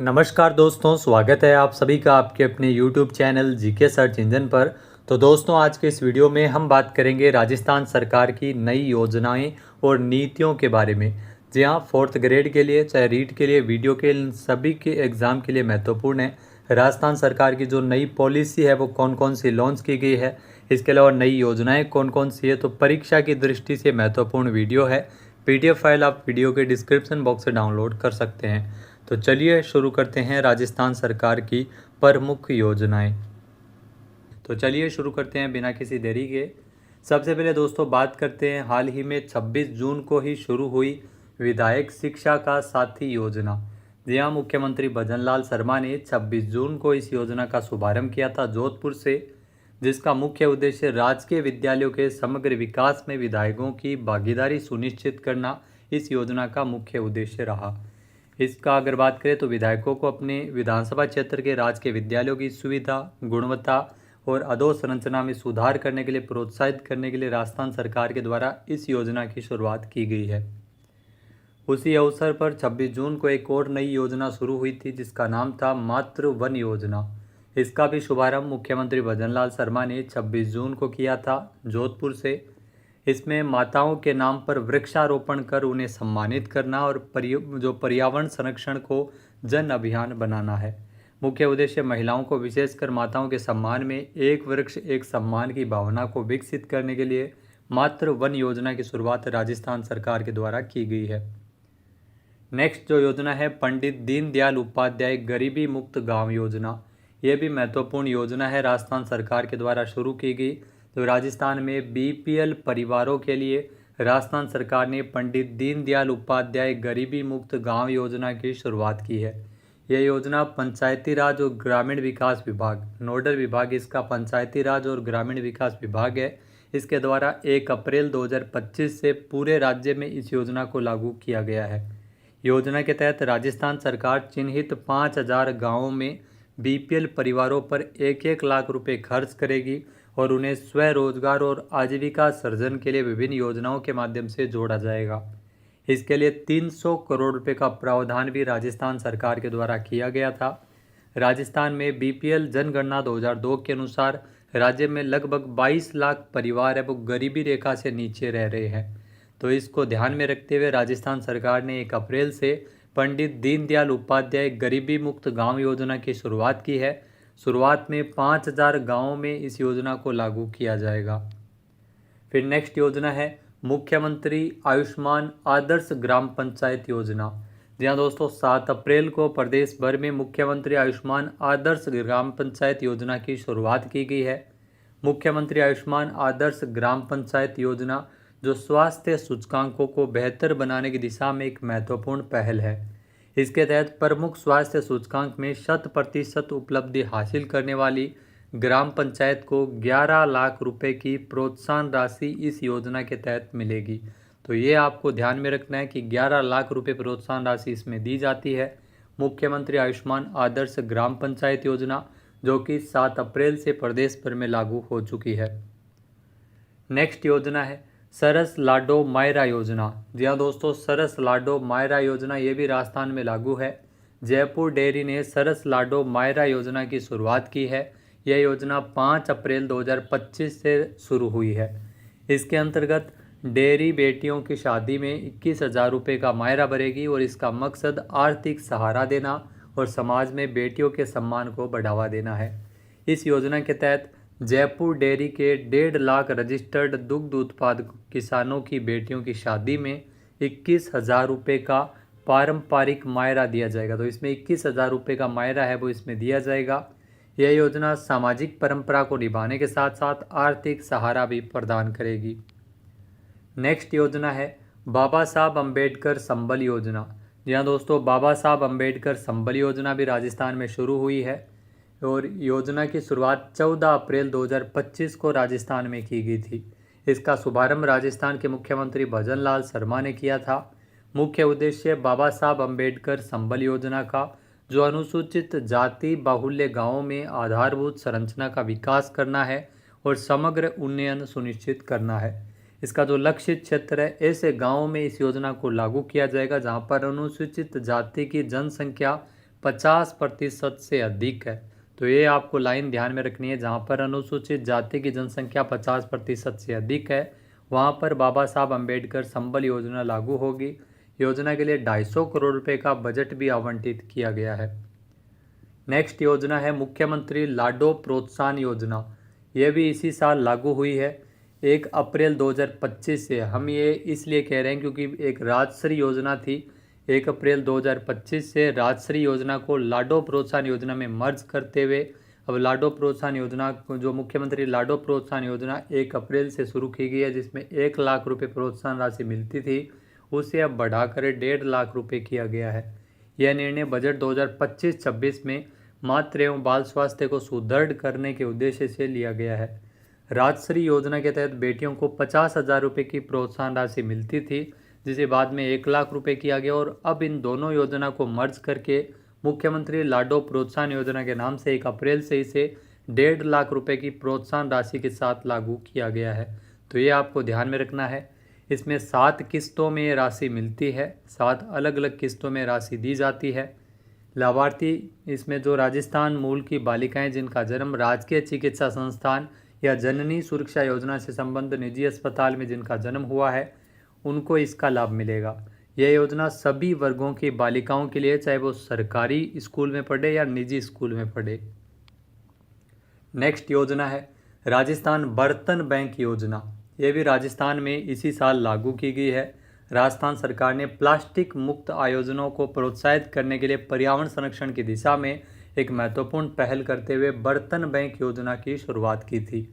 नमस्कार दोस्तों, स्वागत है आप सभी का आपके अपने YouTube channel GK search engine पर। तो दोस्तों, आज के इस वीडियो में हम बात करेंगे राजस्थान सरकार की नई योजनाएं और नीतियों के बारे में। जी हाँ, फोर्थ ग्रेड के लिए, चाहे रीट के लिए, वीडियो के इन सभी के एग्ज़ाम के लिए महत्वपूर्ण है। राजस्थान सरकार की जो नई पॉलिसी है वो कौन कौन सी लॉन्च की गई है, इसके अलावा नई योजनाएँ कौन कौन सी है, तो परीक्षा की दृष्टि से महत्वपूर्ण वीडियो है। PDF फाइल आप वीडियो के डिस्क्रिप्शन बॉक्स से डाउनलोड कर सकते हैं। तो चलिए शुरू करते हैं राजस्थान सरकार की प्रमुख योजनाएं। तो चलिए शुरू करते हैं बिना किसी देरी के। सबसे पहले दोस्तों बात करते हैं हाल ही में 26 जून को ही शुरू हुई विधायक शिक्षा का साथी योजना। जी हाँ, मुख्यमंत्री भजनलाल शर्मा ने 26 जून को इस योजना का शुभारंभ किया था जोधपुर से, जिसका मुख्य उद्देश्य राजकीय विद्यालयों के समग्र विकास में विधायकों की भागीदारी सुनिश्चित करना इस योजना का मुख्य उद्देश्य रहा। इसका अगर बात करें तो विधायकों को अपने विधानसभा क्षेत्र के राजकीय विद्यालयों की सुविधा, गुणवत्ता और अधोसंरचना में सुधार करने के लिए प्रोत्साहित करने के लिए राजस्थान सरकार के द्वारा इस योजना की शुरुआत की गई है। उसी अवसर पर 26 जून को एक और नई योजना शुरू हुई थी जिसका नाम था मातृ वन योजना। इसका भी शुभारंभ मुख्यमंत्री भजनलाल शर्मा ने 26 जून को किया था जोधपुर से। इसमें माताओं के नाम पर वृक्षारोपण कर उन्हें सम्मानित करना और जो पर्यावरण संरक्षण को जन अभियान बनाना है। मुख्य उद्देश्य महिलाओं को, विशेषकर माताओं के सम्मान में एक वृक्ष एक सम्मान की भावना को विकसित करने के लिए मातृ वन योजना की शुरुआत राजस्थान सरकार के द्वारा की गई है। नेक्स्ट जो योजना है पंडित दीनदयाल उपाध्याय गरीबी मुक्त गांव योजना। ये भी महत्वपूर्ण योजना है, राजस्थान सरकार के द्वारा शुरू की गई। तो राजस्थान में BPL परिवारों के लिए राजस्थान सरकार ने पंडित दीनदयाल उपाध्याय गरीबी मुक्त गांव योजना की शुरुआत की है। यह योजना पंचायती राज और ग्रामीण विकास विभाग, नोडल विभाग इसका पंचायती राज और ग्रामीण विकास विभाग है, इसके द्वारा 1 अप्रैल 2025 से पूरे राज्य में इस योजना को लागू किया गया है। योजना के तहत राजस्थान सरकार चिन्हित 5000 गाँवों में BPL परिवारों पर 1-1 लाख रुपए खर्च करेगी और उन्हें स्वरोजगार और आजीविका सर्जन के लिए विभिन्न योजनाओं के माध्यम से जोड़ा जाएगा। इसके लिए 300 करोड़ रुपए का प्रावधान भी राजस्थान सरकार के द्वारा किया गया था। राजस्थान में BPL जनगणना 2002 के अनुसार राज्य में लगभग 22 लाख परिवार है वो गरीबी रेखा से नीचे रह रहे हैं। तो इसको ध्यान में रखते हुए राजस्थान सरकार ने 1 अप्रैल से पंडित दीनदयाल उपाध्याय गरीबी मुक्त गांव योजना की शुरुआत की है। शुरुआत में 5000 गाँवों में इस योजना को लागू किया जाएगा। फिर नेक्स्ट योजना है मुख्यमंत्री आयुष्मान आदर्श ग्राम पंचायत योजना। जी हाँ दोस्तों, 7 अप्रैल को प्रदेश भर में मुख्यमंत्री आयुष्मान आदर्श ग्राम पंचायत योजना की शुरुआत की गई है। मुख्यमंत्री आयुष्मान आदर्श ग्राम पंचायत योजना जो स्वास्थ्य सूचकांकों को बेहतर बनाने की दिशा में एक महत्वपूर्ण पहल है। इसके तहत प्रमुख स्वास्थ्य सूचकांक में 100% उपलब्धि हासिल करने वाली ग्राम पंचायत को 11 लाख रुपए की प्रोत्साहन राशि इस योजना के तहत मिलेगी। तो ये आपको ध्यान में रखना है कि 11 लाख रुपए प्रोत्साहन राशि इसमें दी जाती है। मुख्यमंत्री आयुष्मान आदर्श ग्राम पंचायत योजना जो कि 7 अप्रैल से प्रदेश भर में लागू हो चुकी है। नेक्स्ट योजना है सरस लाडो मायरा योजना। जी हाँ दोस्तों, सरस लाडो मायरा योजना ये भी राजस्थान में लागू है। जयपुर डेयरी ने सरस लाडो मायरा योजना की शुरुआत की है। यह योजना 5 अप्रैल 2025 से शुरू हुई है। इसके अंतर्गत डेयरी बेटियों की शादी में 21,000 रुपये का मायरा भरेगी और इसका मकसद आर्थिक सहारा देना और समाज में बेटियों के सम्मान को बढ़ावा देना है। इस योजना के तहत जयपुर डेयरी के 1.5 लाख रजिस्टर्ड दुग्ध उत्पादक किसानों की बेटियों की शादी में 21,000 रुपये का पारंपरिक मायरा दिया जाएगा। तो इसमें 21,000 रुपये का मायरा है वो इसमें दिया जाएगा। यह योजना सामाजिक परंपरा को निभाने के साथ साथ आर्थिक सहारा भी प्रदान करेगी। नेक्स्ट योजना है बाबा साहब अम्बेडकर संबल योजना। जी हाँ दोस्तों, बाबा साहब अम्बेडकर संबल योजना भी राजस्थान में शुरू हुई है और योजना की शुरुआत 14 अप्रैल 2025 को राजस्थान में की गई थी। इसका शुभारंभ राजस्थान के मुख्यमंत्री भजनलाल शर्मा ने किया था। मुख्य उद्देश्य बाबा साहब अम्बेडकर संबल योजना का जो अनुसूचित जाति बाहुल्य गांवों में आधारभूत संरचना का विकास करना है और समग्र उन्नयन सुनिश्चित करना है। इसका जो लक्षित क्षेत्र है ऐसे गांवों में इस योजना को लागू किया जाएगा जहां पर अनुसूचित जाति की जनसंख्या 50% से अधिक है। तो ये आपको लाइन ध्यान में रखनी है, जहाँ पर अनुसूचित जाति की जनसंख्या 50% से अधिक है वहाँ पर बाबा साहब अम्बेडकर संबल योजना लागू होगी। योजना के लिए 250 करोड़ रुपए का बजट भी आवंटित किया गया है। नेक्स्ट योजना है मुख्यमंत्री लाडो प्रोत्साहन योजना। यह भी इसी साल लागू हुई है 1 अप्रैल 2025 से। हम ये इसलिए कह रहे हैं क्योंकि एक राजश्री योजना थी, 1 अप्रैल 2025 से राजश्री योजना को लाडो प्रोत्साहन योजना में मर्ज करते हुए अब लाडो प्रोत्साहन योजना जो मुख्यमंत्री लाडो प्रोत्साहन योजना 1 अप्रैल से शुरू की गई है, जिसमें 1 लाख रुपए प्रोत्साहन राशि मिलती थी, उसे अब बढ़ाकर 1.5 लाख रुपए किया गया है। यह निर्णय बजट 2025-26 में मातृ एवं बाल स्वास्थ्य को सुदृढ़ करने के उद्देश्य से लिया गया है। राजश्री योजना के तहत बेटियों को 50,000 रुपये की प्रोत्साहन राशि मिलती थी, जिसे बाद में 1 लाख रुपए किया गया और अब इन दोनों योजना को मर्ज करके मुख्यमंत्री लाडो प्रोत्साहन योजना के नाम से 1 अप्रैल से इसे 1.5 लाख रुपए की प्रोत्साहन राशि के साथ लागू किया गया है। तो ये आपको ध्यान में रखना है। इसमें 7 किस्तों में ये राशि मिलती है, 7 अलग अलग किस्तों में राशि दी जाती है। लाभार्थी इसमें जो राजस्थान मूल की बालिकाएं जिनका जन्म राजकीय चिकित्सा संस्थान या जननी सुरक्षा योजना से संबद्ध निजी अस्पताल में जिनका जन्म हुआ है, उनको इसका लाभ मिलेगा। यह योजना सभी वर्गों की बालिकाओं के लिए, चाहे वो सरकारी स्कूल में पढ़े या निजी स्कूल में पढ़े। नेक्स्ट योजना है राजस्थान बर्तन बैंक योजना। यह भी राजस्थान में इसी साल लागू की गई है। राजस्थान सरकार ने प्लास्टिक मुक्त आयोजनों को प्रोत्साहित करने के लिए पर्यावरण संरक्षण की दिशा में एक महत्वपूर्ण पहल करते हुए बर्तन बैंक योजना की शुरुआत की थी।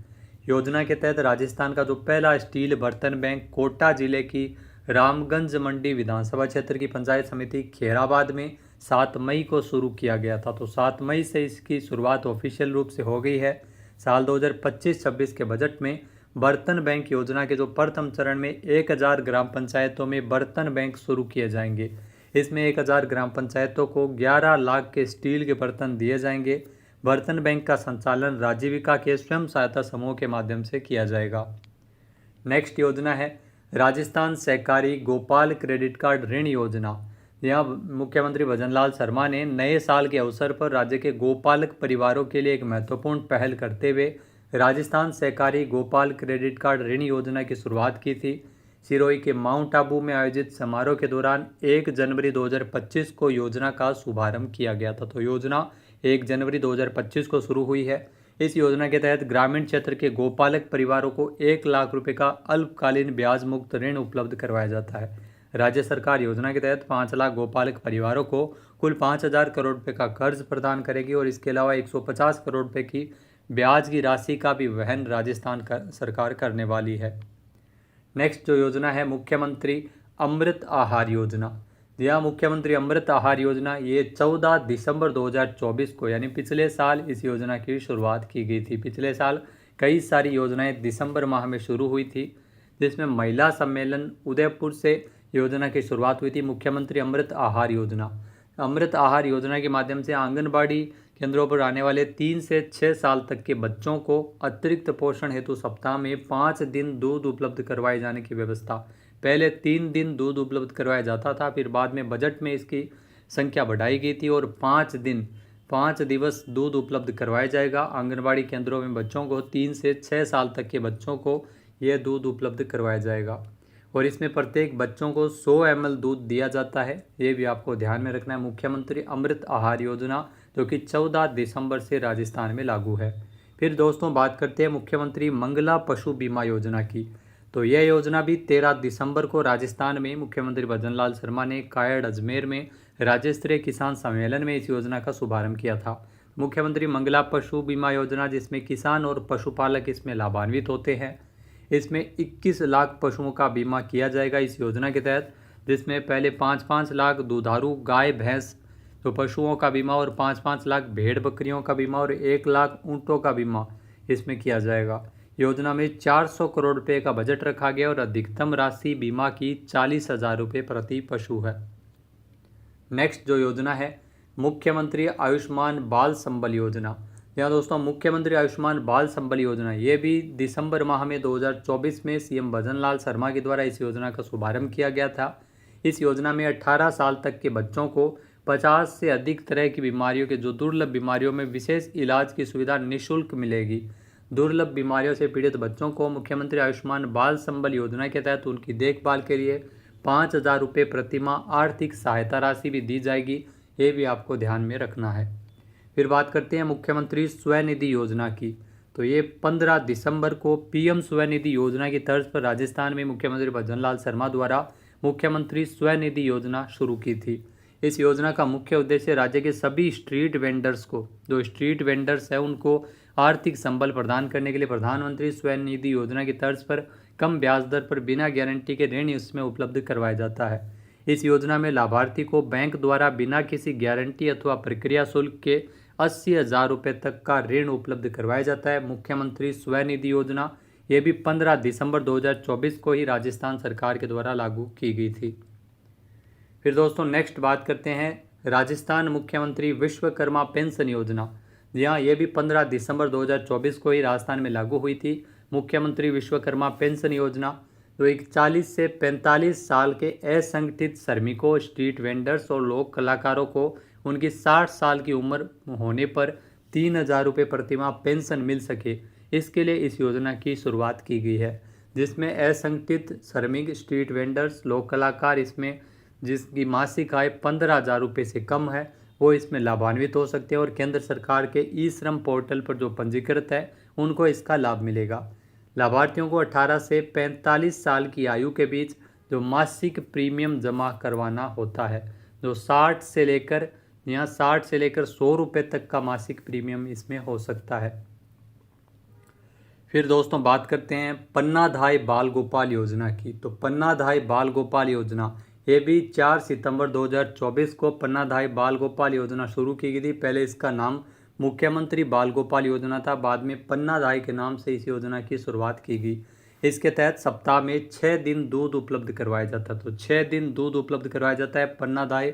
योजना के तहत राजस्थान का जो पहला स्टील बर्तन बैंक कोटा जिले की रामगंज मंडी विधानसभा क्षेत्र की पंचायत समिति खेराबाद में 7 मई को शुरू किया गया था। तो 7 मई से इसकी शुरुआत ऑफिशियल रूप से हो गई है। साल 2025-26 के बजट में बर्तन बैंक योजना के जो प्रथम चरण में 1000 ग्राम पंचायतों में बर्तन बैंक शुरू किए जाएंगे। इसमें 1000 ग्राम पंचायतों को 11 लाख के स्टील के बर्तन दिए जाएंगे। बर्तन बैंक का संचालन राजीविका के स्वयं सहायता समूह के माध्यम से किया जाएगा। नेक्स्ट योजना है राजस्थान सहकारी गोपाल क्रेडिट कार्ड ऋण योजना। यहाँ मुख्यमंत्री भजनलाल शर्मा ने नए साल के अवसर पर राज्य के गोपालक परिवारों के लिए एक महत्वपूर्ण पहल करते हुए राजस्थान सहकारी गोपाल क्रेडिट कार्ड ऋण योजना की शुरुआत की थी। सिरोही के माउंट आबू में आयोजित समारोह के दौरान 1 जनवरी 2025 को योजना का शुभारंभ किया गया था। तो योजना 1 जनवरी 2025 को शुरू हुई है। इस योजना के तहत ग्रामीण क्षेत्र के गोपालक परिवारों को 1 लाख रुपए का अल्पकालीन ब्याज मुक्त ऋण उपलब्ध करवाया जाता है। राज्य सरकार योजना के तहत 5 लाख गोपालक परिवारों को कुल 5,000 करोड़ रुपए का कर्ज प्रदान करेगी और इसके अलावा 150 करोड़ रुपए की ब्याज की राशि का भी वहन राजस्थान सरकार करने वाली है। नेक्स्ट जो योजना है मुख्यमंत्री अमृत आहार योजना। यह मुख्यमंत्री अमृत आहार योजना ये 14 दिसंबर 2024 को यानी पिछले साल इस योजना की शुरुआत की गई थी। पिछले साल कई सारी योजनाएं दिसंबर माह में शुरू हुई थी, जिसमें महिला सम्मेलन उदयपुर से योजना की शुरुआत हुई थी। मुख्यमंत्री अमृत आहार योजना, अमृत आहार योजना के माध्यम से आंगनबाड़ी केंद्रों पर आने वाले 3 से 6 साल तक के बच्चों को अतिरिक्त पोषण हेतु सप्ताह में 5 दिन दूध उपलब्ध करवाए जाने की व्यवस्था। पहले 3 दिन दूध उपलब्ध करवाया जाता था, फिर बाद में बजट में इसकी संख्या बढ़ाई गई थी और 5 दिवस दूध उपलब्ध करवाया जाएगा। आंगनबाड़ी केंद्रों में बच्चों को 3 से 6 साल तक के बच्चों को यह दूध उपलब्ध करवाया जाएगा और इसमें प्रत्येक बच्चों को 100 ml दूध दिया जाता है। ये भी आपको ध्यान में रखना है। मुख्यमंत्री अमृत आहार योजना जो कि 14 दिसंबर से राजस्थान में लागू है। फिर दोस्तों बात करते हैं मुख्यमंत्री मंगला पशु बीमा योजना की। तो यह योजना भी 13 दिसंबर को राजस्थान में मुख्यमंत्री भजनलाल शर्मा ने कायड़ अजमेर में राज्य स्तरीय किसान सम्मेलन में इस योजना का शुभारंभ किया था। मुख्यमंत्री मंगला पशु बीमा योजना जिसमें किसान और पशुपालक इसमें लाभान्वित होते हैं। इसमें 21 लाख पशुओं का बीमा किया जाएगा इस योजना के तहत, जिसमें पहले 5-5 लाख दुधारू गाय भैंस तो पशुओं का बीमा और 5-5 लाख भेड़ बकरियों का बीमा और 1 लाख ऊँटों का बीमा इसमें किया जाएगा। योजना में 400 करोड़ रुपए का बजट रखा गया और अधिकतम राशि बीमा की 40,000 रुपये प्रति पशु है। नेक्स्ट जो योजना है मुख्यमंत्री आयुष्मान बाल संबल योजना। यहाँ दोस्तों मुख्यमंत्री आयुष्मान बाल संबल योजना ये भी दिसंबर माह में 2024 में सीएम भजनलाल शर्मा के द्वारा इस योजना का शुभारंभ किया गया था। इस योजना में 18 साल तक के बच्चों को 50 से अधिक तरह की बीमारियों के जो दुर्लभ बीमारियों में विशेष इलाज की सुविधा निःशुल्क मिलेगी। दुर्लभ बीमारियों से पीड़ित बच्चों को मुख्यमंत्री आयुष्मान बाल संबल योजना के तहत उनकी देखभाल के लिए 5,000 रुपये प्रतिमाह आर्थिक सहायता राशि भी दी जाएगी। ये भी आपको ध्यान में रखना है। फिर बात करते हैं मुख्यमंत्री स्वनिधि योजना की। तो ये 15 दिसंबर को पीएम स्वनिधि योजना की तर्ज पर राजस्थान में मुख्यमंत्री भजनलाल शर्मा द्वारा मुख्यमंत्री स्वनिधि योजना शुरू की थी। इस योजना का मुख्य उद्देश्य राज्य के सभी स्ट्रीट वेंडर्स को, जो स्ट्रीट वेंडर्स हैं, उनको आर्थिक संबल प्रदान करने के लिए प्रधानमंत्री स्वनिधि योजना की तर्ज पर कम ब्याज दर पर बिना गारंटी के ऋण इसमें उपलब्ध करवाया जाता है। इस योजना में लाभार्थी को बैंक द्वारा बिना किसी गारंटी अथवा प्रक्रिया शुल्क के 80,000 रुपये तक का ऋण उपलब्ध करवाया जाता है। मुख्यमंत्री स्वनिधि योजना ये भी 15 दिसंबर 2024 को ही राजस्थान सरकार के द्वारा लागू की गई थी। फिर दोस्तों नेक्स्ट बात करते हैं राजस्थान मुख्यमंत्री विश्वकर्मा पेंशन योजना। जी हाँ, ये भी 15 दिसंबर 2024 को ही राजस्थान में लागू हुई थी। मुख्यमंत्री विश्वकर्मा पेंशन योजना जो 41 से 45 साल के असंगठित श्रमिकों, स्ट्रीट वेंडर्स और लोक कलाकारों को उनकी 60 साल की उम्र होने पर 3,000 रुपये प्रतिमाह पेंशन मिल सके, इसके लिए इस योजना की शुरुआत की गई है। जिसमें असंगठित श्रमिक, स्ट्रीट वेंडर्स, लोक कलाकार, इसमें जिसकी मासिक आय 15,000 रुपये से कम है वो इसमें लाभान्वित हो सकते हैं और केंद्र सरकार के ई श्रम पोर्टल पर जो पंजीकृत है उनको इसका लाभ मिलेगा। लाभार्थियों को 18 से 45 साल की आयु के बीच जो मासिक प्रीमियम जमा करवाना होता है, जो 60 से लेकर 100 रुपये तक का मासिक प्रीमियम इसमें हो सकता है। फिर दोस्तों बात करते हैं पन्नाधाय बाल गोपाल योजना की। तो पन्नाधाय बाल गोपाल योजना ये भी 4 सितंबर 2024 को पन्नाधाय बाल गोपाल योजना शुरू की गई थी। पहले इसका नाम मुख्यमंत्री बाल गोपाल योजना था, बाद में पन्नाधाय के नाम से इस योजना की शुरुआत की गई। इसके तहत सप्ताह में 6 दिन दूध उपलब्ध करवाया जाता है। तो 6 दिन दूध उपलब्ध करवाया जाता है पन्नाधाय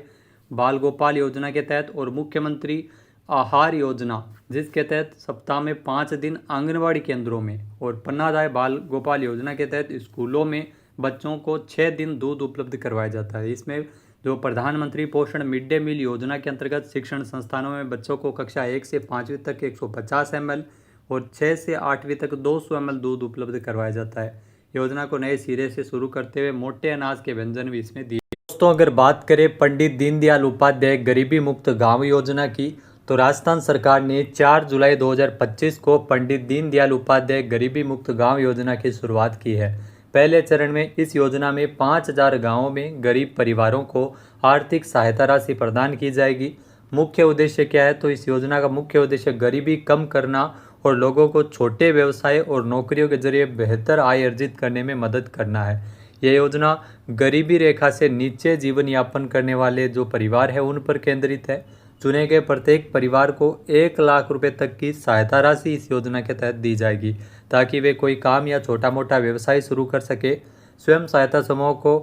बाल गोपाल योजना के तहत। और मुख्यमंत्री आहार योजना जिसके तहत सप्ताह में 5 दिन आंगनवाड़ी केंद्रों में और पन्नाधाय बाल गोपाल योजना के तहत स्कूलों में बच्चों को 6 दिन दूध उपलब्ध करवाया जाता है। इसमें जो प्रधानमंत्री पोषण मिड डे मील योजना के अंतर्गत शिक्षण संस्थानों में बच्चों को कक्षा 1 से 5वीं तक 150 ml और 6 से 8वीं तक 200 ml दूध उपलब्ध करवाया जाता है। योजना को नए सिरे से शुरू करते हुए मोटे अनाज के व्यंजन भी इसमें दिए। दोस्तों अगर बात करें पंडित दीनदयाल उपाध्याय गरीबी मुक्त गाँव योजना की, तो राजस्थान सरकार ने 4 जुलाई 2025 को पंडित दीनदयाल उपाध्याय गरीबी मुक्त गाँव योजना की शुरुआत की है। पहले चरण में इस योजना में 5,000 गांवों में गरीब परिवारों को आर्थिक सहायता राशि प्रदान की जाएगी। मुख्य उद्देश्य क्या है? तो इस योजना का मुख्य उद्देश्य गरीबी कम करना और लोगों को छोटे व्यवसाय और नौकरियों के जरिए बेहतर आय अर्जित करने में मदद करना है। यह योजना गरीबी रेखा से नीचे जीवन यापन करने वाले जो परिवार है उन पर केंद्रित है। चुने गए प्रत्येक परिवार को 1 लाख रुपए तक की सहायता राशि इस योजना के तहत दी जाएगी ताकि वे कोई काम या छोटा मोटा व्यवसाय शुरू कर सके। स्वयं सहायता समूह को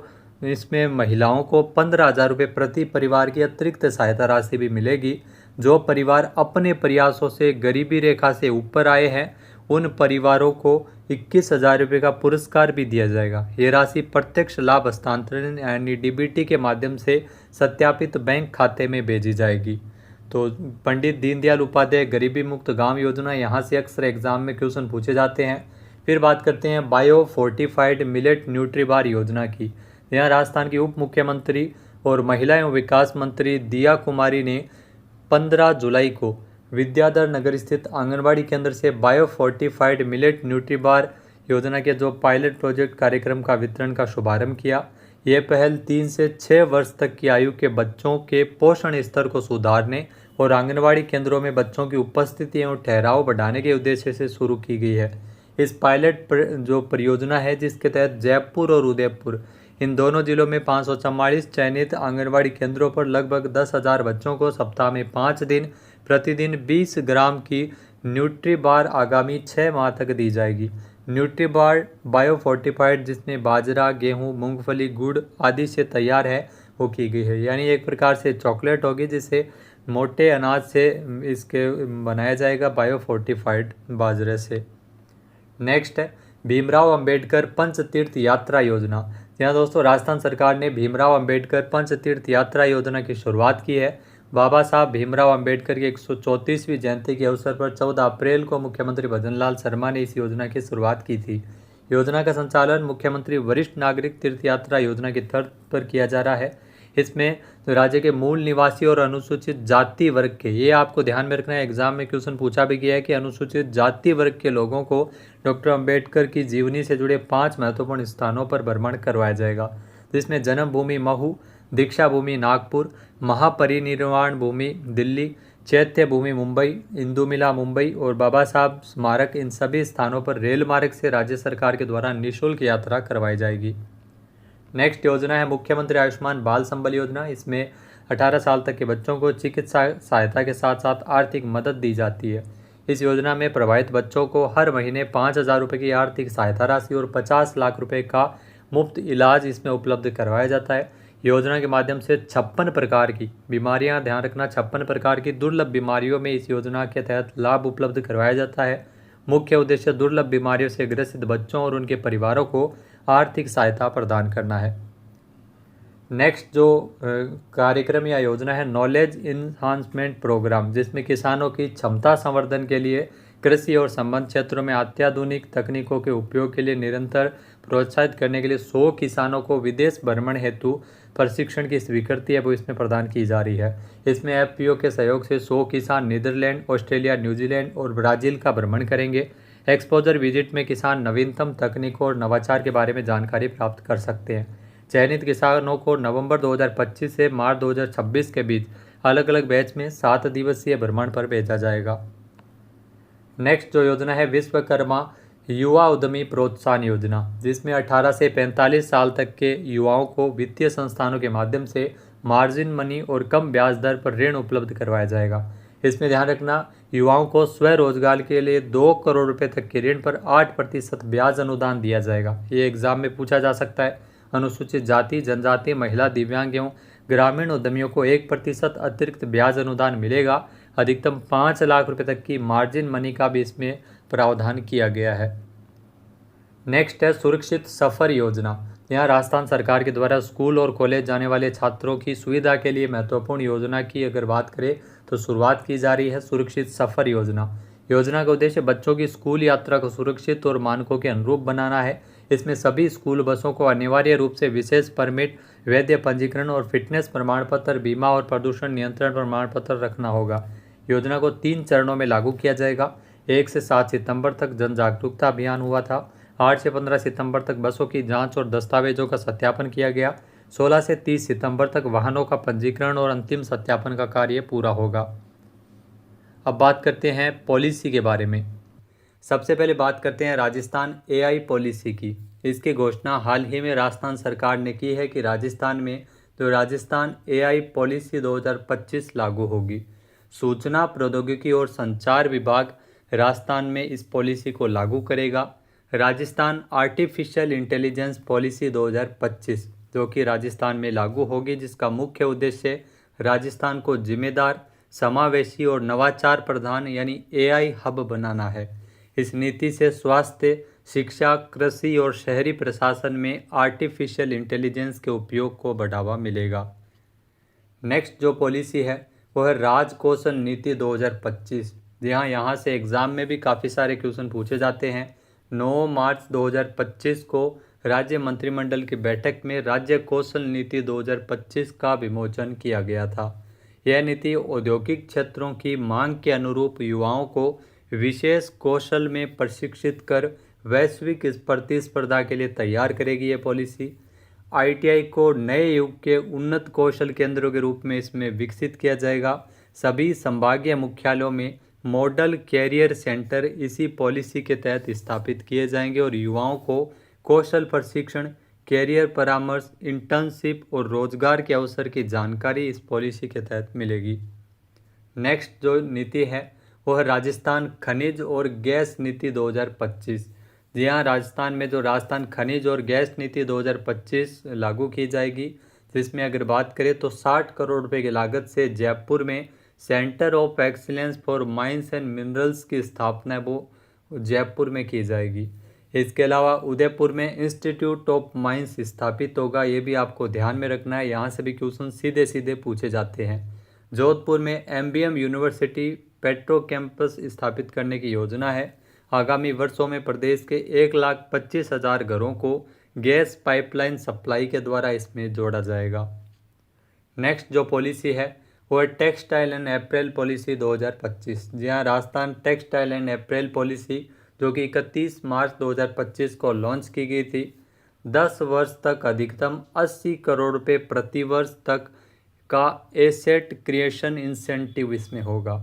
इसमें महिलाओं को 15,000 रुपये प्रति परिवार की अतिरिक्त सहायता राशि भी मिलेगी। जो परिवार अपने प्रयासों से गरीबी रेखा से ऊपर आए हैं उन परिवारों को 21,000 रुपये का पुरस्कार भी दिया जाएगा। ये राशि प्रत्यक्ष लाभ हस्तांतरण यानी डीबीटी के माध्यम से सत्यापित बैंक खाते में भेजी जाएगी। तो पंडित दीनदयाल उपाध्याय गरीबी मुक्त गांव योजना, यहाँ से अक्सर एग्जाम में क्वेश्चन पूछे जाते हैं। फिर बात करते हैं बायो फोर्टिफाइड मिलेट न्यूट्रीबार योजना की। यहाँ राजस्थान की उप मुख्यमंत्री और महिला एवं विकास मंत्री दिया कुमारी ने 15 जुलाई को विद्याधर नगर स्थित आंगनबाड़ी केंद्र से बायो फोर्टिफाइड मिलेट न्यूट्रीबार योजना के जो पायलट प्रोजेक्ट कार्यक्रम का वितरण का शुभारंभ किया। यह पहल 3 से 6 वर्ष तक की आयु के बच्चों के पोषण स्तर को सुधारने और आंगनबाड़ी केंद्रों में बच्चों की उपस्थिति एवं ठहराव बढ़ाने के उद्देश्य से शुरू की गई है। इस पायलट जो परियोजना है जिसके तहत जयपुर और उदयपुर इन दोनों जिलों में 544 चयनित आंगनबाड़ी केंद्रों पर लगभग 10,000 बच्चों को सप्ताह में 5 दिन प्रतिदिन 20 ग्राम की न्यूट्रीबार आगामी 6 माह तक दी जाएगी। न्यूट्रीबार बायो फोर्टिफाइड जिसमें बाजरा, गेहूं, मूंगफली, गुड़ आदि से तैयार है वो की गई है। यानी एक प्रकार से चॉकलेट होगी जिसे मोटे अनाज से इसके बनाया जाएगा बायो फोर्टिफाइड बाजरे से। नेक्स्ट है भीमराव अंबेडकर पंच तीर्थ यात्रा योजना। यहाँ दोस्तों राजस्थान सरकार ने भीमराव अंबेडकर पंचतीर्थ यात्रा योजना की शुरुआत की है। बाबा साहब भीमराव अंबेडकर की 134वीं जयंती के अवसर पर 14 अप्रैल को मुख्यमंत्री भजनलाल शर्मा ने इस योजना की शुरुआत की थी। योजना का संचालन मुख्यमंत्री वरिष्ठ नागरिक तीर्थ यात्रा योजना की तर्ज पर किया जा रहा है। इसमें तो राज्य के मूल निवासी और अनुसूचित जाति वर्ग के, ये आपको ध्यान में रखना है, एग्जाम में क्वेश्चन पूछा भी गया है कि अनुसूचित जाति वर्ग के लोगों को डॉक्टर अंबेडकर की जीवनी से जुड़े 5 महत्वपूर्ण स्थानों पर भ्रमण करवाया जाएगा, जिसमें जन्मभूमि महू, दीक्षा भूमि नागपुर, महापरिनिर्वाण भूमि दिल्ली, चैत्य भूमि मुंबई, इंदुमिला मुंबई और बाबा साहब स्मारक, इन सभी स्थानों पर रेल मार्ग से राज्य सरकार के द्वारा निःशुल्क यात्रा करवाई जाएगी। नेक्स्ट योजना है मुख्यमंत्री आयुष्मान बाल संबल योजना। इसमें 18 साल तक के बच्चों को चिकित्सा सहायता के साथ साथ आर्थिक मदद दी जाती है। इस योजना में प्रभावित बच्चों को हर महीने 5,000 रुपये की आर्थिक सहायता राशि और 50 लाख रुपए का मुफ्त इलाज इसमें उपलब्ध करवाया जाता है। योजना के माध्यम से 56 प्रकार की बीमारियां, ध्यान रखना 56 प्रकार की दुर्लभ बीमारियों में इस योजना के तहत लाभ उपलब्ध करवाया जाता है। मुख्य उद्देश्य दुर्लभ बीमारियों से ग्रसित बच्चों और उनके परिवारों को आर्थिक सहायता प्रदान करना है। नेक्स्ट जो कार्यक्रम या योजना है नॉलेज इन्हांसमेंट प्रोग्राम, जिसमें किसानों की क्षमता संवर्धन के लिए कृषि और संबद्ध क्षेत्रों में अत्याधुनिक तकनीकों के उपयोग के लिए निरंतर प्रोत्साहित करने के लिए 100 किसानों को विदेश भ्रमण हेतु प्रशिक्षण की स्वीकृति है वो इसमें प्रदान की जा रही है। इसमें एफपीओ के सहयोग से 100 किसान नीदरलैंड, ऑस्ट्रेलिया, न्यूजीलैंड और ब्राज़ील का भ्रमण करेंगे। एक्सपोजर विजिट में किसान नवीनतम तकनीकों और नवाचार के बारे में जानकारी प्राप्त कर सकते हैं। चयनित किसानों को नवंबर 2025 से मार्च 2026 के बीच अलग अलग बैच में 7 दिवसीय भ्रमण पर भेजा जाएगा। नेक्स्ट जो योजना है विश्वकर्मा युवा उद्यमी प्रोत्साहन योजना, जिसमें 18 से 45 साल तक के युवाओं को वित्तीय संस्थानों के माध्यम से मार्जिन मनी और कम ब्याज दर पर ऋण उपलब्ध करवाया जाएगा। इसमें ध्यान रखना युवाओं को स्वरोजगार के लिए 2 करोड़ रुपए तक के ऋण पर 8% ब्याज अनुदान दिया जाएगा। ये एग्जाम में पूछा जा सकता है। अनुसूचित जाति, जनजाति, महिला, दिव्यांग एवं ग्रामीण उद्यमियों को 1% अतिरिक्त ब्याज अनुदान मिलेगा। अधिकतम 5 लाख रुपए तक की मार्जिन मनी का भी इसमें प्रावधान किया गया है। नेक्स्ट है सुरक्षित सफर योजना। यहाँ राजस्थान सरकार के द्वारा स्कूल और कॉलेज जाने वाले छात्रों की सुविधा के लिए महत्वपूर्ण योजना की अगर बात करें तो शुरुआत की जा रही है सुरक्षित सफर योजना। योजना का उद्देश्य बच्चों की स्कूल यात्रा को सुरक्षित और मानकों के अनुरूप बनाना है। इसमें सभी स्कूल बसों को अनिवार्य रूप से विशेष परमिट, वैध पंजीकरण और फिटनेस प्रमाण पत्र, बीमा और प्रदूषण नियंत्रण प्रमाण पत्र रखना होगा। योजना को 3 चरणों में लागू किया जाएगा। 1 से 7 सितंबर तक जन जागरूकता अभियान हुआ था। 8 से 15 सितंबर तक बसों की जांच और दस्तावेजों का सत्यापन किया गया। 16 से 30 सितंबर तक वाहनों का पंजीकरण और अंतिम सत्यापन का कार्य पूरा होगा। अब बात करते हैं पॉलिसी के बारे में। सबसे पहले बात करते हैं राजस्थान एआई पॉलिसी की। इसकी घोषणा हाल ही में राजस्थान सरकार ने की है कि राजस्थान में जो राजस्थान एआई पॉलिसी 2025 लागू होगी। सूचना प्रौद्योगिकी और संचार विभाग राजस्थान में इस पॉलिसी को लागू करेगा। राजस्थान आर्टिफिशियल इंटेलिजेंस पॉलिसी 2025 जो कि राजस्थान में लागू होगी, जिसका मुख्य उद्देश्य राजस्थान को जिम्मेदार, समावेशी और नवाचार प्रधान यानी एआई हब बनाना है। इस नीति से स्वास्थ्य, शिक्षा, कृषि और शहरी प्रशासन में आर्टिफिशियल इंटेलिजेंस के उपयोग को बढ़ावा मिलेगा। नेक्स्ट जो पॉलिसी है वो है राज कौशल नीति 2025। जी हाँ, यहाँ से एग्ज़ाम में भी काफ़ी सारे क्वेश्चन पूछे जाते हैं। 9 मार्च 2025 को राज्य मंत्रिमंडल की बैठक में राज्य कौशल नीति 2025 का विमोचन किया गया था। यह नीति औद्योगिक क्षेत्रों की मांग के अनुरूप युवाओं को विशेष कौशल में प्रशिक्षित कर वैश्विक प्रतिस्पर्धा के लिए तैयार करेगी। ये पॉलिसी आईटीआई को नए युग के उन्नत कौशल केंद्रों के रूप में इसमें विकसित किया जाएगा। सभी संभागीय मुख्यालयों में मॉडल कैरियर सेंटर इसी पॉलिसी के तहत स्थापित किए जाएंगे और युवाओं को कौशल प्रशिक्षण, कैरियर परामर्श, इंटर्नशिप और रोजगार के अवसर की जानकारी इस पॉलिसी के तहत मिलेगी। नेक्स्ट जो नीति है वो है राजस्थान खनिज और गैस नीति 2025। जी हाँ, राजस्थान में जो राजस्थान खनिज और गैस नीति 2025 लागू की जाएगी, जिसमें अगर बात करें तो 60 करोड़ रुपए की लागत से जयपुर में centre of excellence for mines and minerals की स्थापना वो जयपुर में की जाएगी। इसके अलावा उदयपुर में इंस्टीट्यूट ऑफ माइंस स्थापित होगा, ये भी आपको ध्यान में रखना है, यहाँ से भी क्वेश्चन सीधे सीधे पूछे जाते हैं। जोधपुर में एमबीएम यूनिवर्सिटी पेट्रो कैंपस स्थापित करने की योजना है। आगामी वर्षों में प्रदेश के 1,25,000 घरों को गैस पाइपलाइन सप्लाई के द्वारा इसमें जोड़ा जाएगा। नेक्स्ट जो पॉलिसी है वो है टेक्सटाइल एंड अप्रैल पॉलिसी 2025। जी हाँ, Rajasthan textile and April policy जो कि 31 मार्च 2025 को लॉन्च की गई थी। 10 वर्ष तक अधिकतम 80 करोड़ रुपए प्रति वर्ष तक का एसेट क्रिएशन इंसेंटिव इसमें होगा।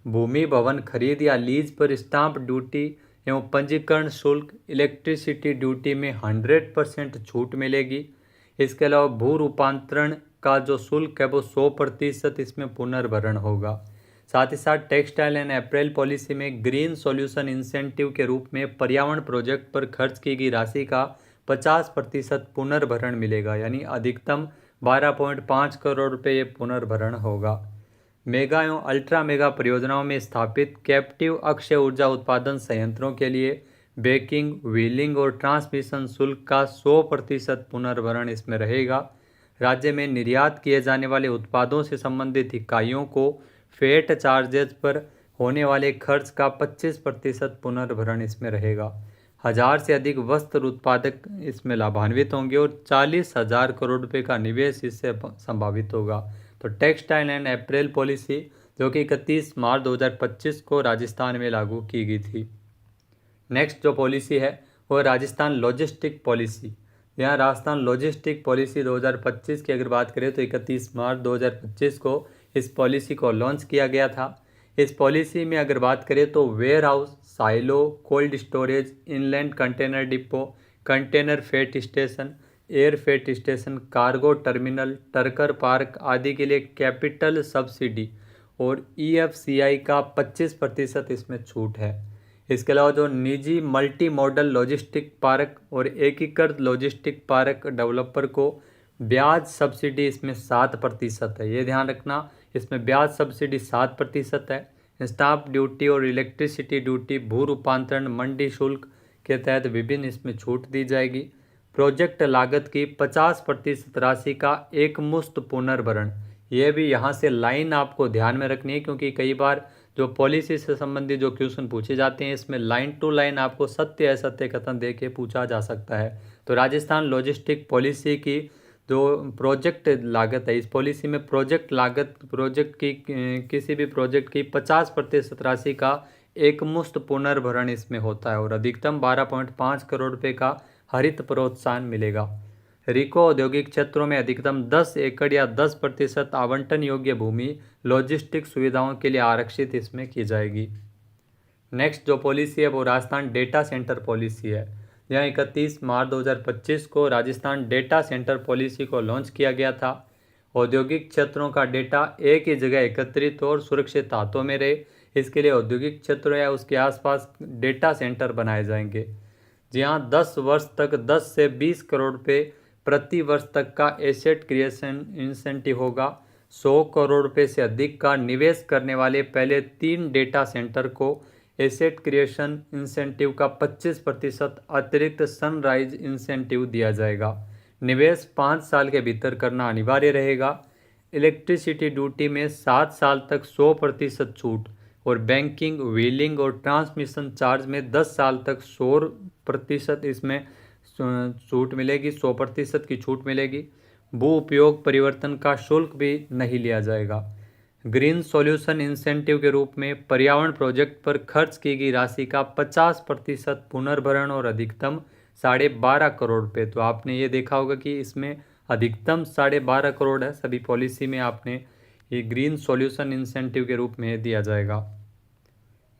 भूमि भवन खरीद या लीज पर स्टाम्प ड्यूटी एवं पंजीकरण शुल्क, इलेक्ट्रिसिटी ड्यूटी में 100% छूट मिलेगी। इसके अलावा भू रूपांतरण का जो शुल्क है वो 100% इसमें पुनर्भरण होगा। साथ ही साथ टेक्सटाइल एंड अप्रैल पॉलिसी में ग्रीन सॉल्यूशन इंसेंटिव के रूप में पर्यावरण प्रोजेक्ट पर खर्च की गई राशि का 50% पुनर्भरण मिलेगा, यानी अधिकतम 12.5 करोड़ रुपये ये पुनर्भरण होगा। मेगा एवं अल्ट्रा मेगा परियोजनाओं में स्थापित कैप्टिव अक्षय ऊर्जा उत्पादन संयंत्रों के लिए बेकिंग, व्हीलिंग और ट्रांसमिशन शुल्क का 100% पुनर्भरण इसमें रहेगा। राज्य में निर्यात किए जाने वाले उत्पादों से संबंधित इकाइयों को फेट चार्जेज पर होने वाले खर्च का 25% पुनर्भरण इसमें रहेगा। 1000 से अधिक वस्त्र उत्पादक इसमें लाभान्वित होंगे और 40,000 करोड़ रुपए का निवेश इससे संभावित होगा। तो टेक्सटाइल एंड अप्रैल पॉलिसी जो कि 31 मार्च 2025 को राजस्थान में लागू की गई थी। नेक्स्ट जो पॉलिसी है वो राजस्थान लॉजिस्टिक पॉलिसी। यहाँ राजस्थान लॉजिस्टिक पॉलिसी 2025 की अगर बात करें तो 31 मार्च 2025 को इस पॉलिसी को लॉन्च किया गया था। इस पॉलिसी में अगर बात करें तो warehouse, silo, cold storage, inland container depot, container freight station, air freight station, cargo terminal, trucker park आदि के लिए कैपिटल सब्सिडी और ईएफसीआई का 25% इसमें छूट है। इसके अलावा जो निजी मल्टी मॉडल लॉजिस्टिक पार्क और एकीकृत लॉजिस्टिक पार्क डेवलपर को ब्याज सब्सिडी इसमें 7% है, ये ध्यान रखना, इसमें ब्याज सब्सिडी 7% है। स्टाम्प ड्यूटी और इलेक्ट्रिसिटी ड्यूटी, भू रूपांतरण, मंडी शुल्क के तहत विभिन्न इसमें छूट दी जाएगी। प्रोजेक्ट लागत की 50% राशि का एक मुश्त पुनर्भरण, ये भी यहाँ से लाइन आपको ध्यान में रखनी है क्योंकि कई बार जो पॉलिसी से संबंधित जो क्वेश्चन पूछे जाते हैं इसमें लाइन टू लाइन आपको सत्य असत्य कथन दे के पूछा जा सकता है। तो राजस्थान लॉजिस्टिक पॉलिसी की जो प्रोजेक्ट लागत है, इस पॉलिसी में प्रोजेक्ट लागत प्रोजेक्ट की किसी भी प्रोजेक्ट की 50% राशि का एक मुश्त पुनर्भरण इसमें होता है और अधिकतम 12.5 करोड़ रुपए का हरित प्रोत्साहन मिलेगा। रिको औद्योगिक क्षेत्रों में अधिकतम 10 एकड़ या 10% आवंटन योग्य भूमि लॉजिस्टिक सुविधाओं के लिए आरक्षित इसमें की जाएगी। नेक्स्ट जो पॉलिसी है वो राजस्थान डेटा सेंटर पॉलिसी है। यहाँ 31 मार्च 2025 को राजस्थान डेटा सेंटर पॉलिसी को लॉन्च किया गया था। औद्योगिक क्षेत्रों का डेटा एक ही जगह एकत्रित और सुरक्षित हाथों में रहे, इसके लिए औद्योगिक क्षेत्रों या उसके आसपास डेटा सेंटर बनाए जाएंगे। जी हाँ, 10 वर्ष तक 10 से 20 करोड़ रुपये प्रति वर्ष तक का एसेट क्रिएशन इंसेंटिव होगा। 100 करोड़ रुपये से अधिक का निवेश करने वाले पहले 3 डेटा सेंटर को एसेट क्रिएशन इंसेंटिव का 25% अतिरिक्त सनराइज इंसेंटिव दिया जाएगा। निवेश 5 साल के भीतर करना अनिवार्य रहेगा। इलेक्ट्रिसिटी ड्यूटी में 7 साल तक 100% छूट और बैंकिंग, व्हीलिंग और ट्रांसमिशन चार्ज में 10 साल तक 100% इसमें छूट मिलेगी, 100% की छूट मिलेगी। भू उपयोग परिवर्तन का शुल्क भी नहीं लिया जाएगा। ग्रीन सॉल्यूशन इंसेंटिव के रूप में पर्यावरण प्रोजेक्ट पर खर्च की गई राशि का 50% पुनर्भरण और अधिकतम 12.5 करोड़ रुपये। तो आपने ये देखा होगा कि इसमें अधिकतम 12.5 करोड़ है, सभी पॉलिसी में आपने ये ग्रीन सॉल्यूशन इंसेंटिव के रूप में दिया जाएगा।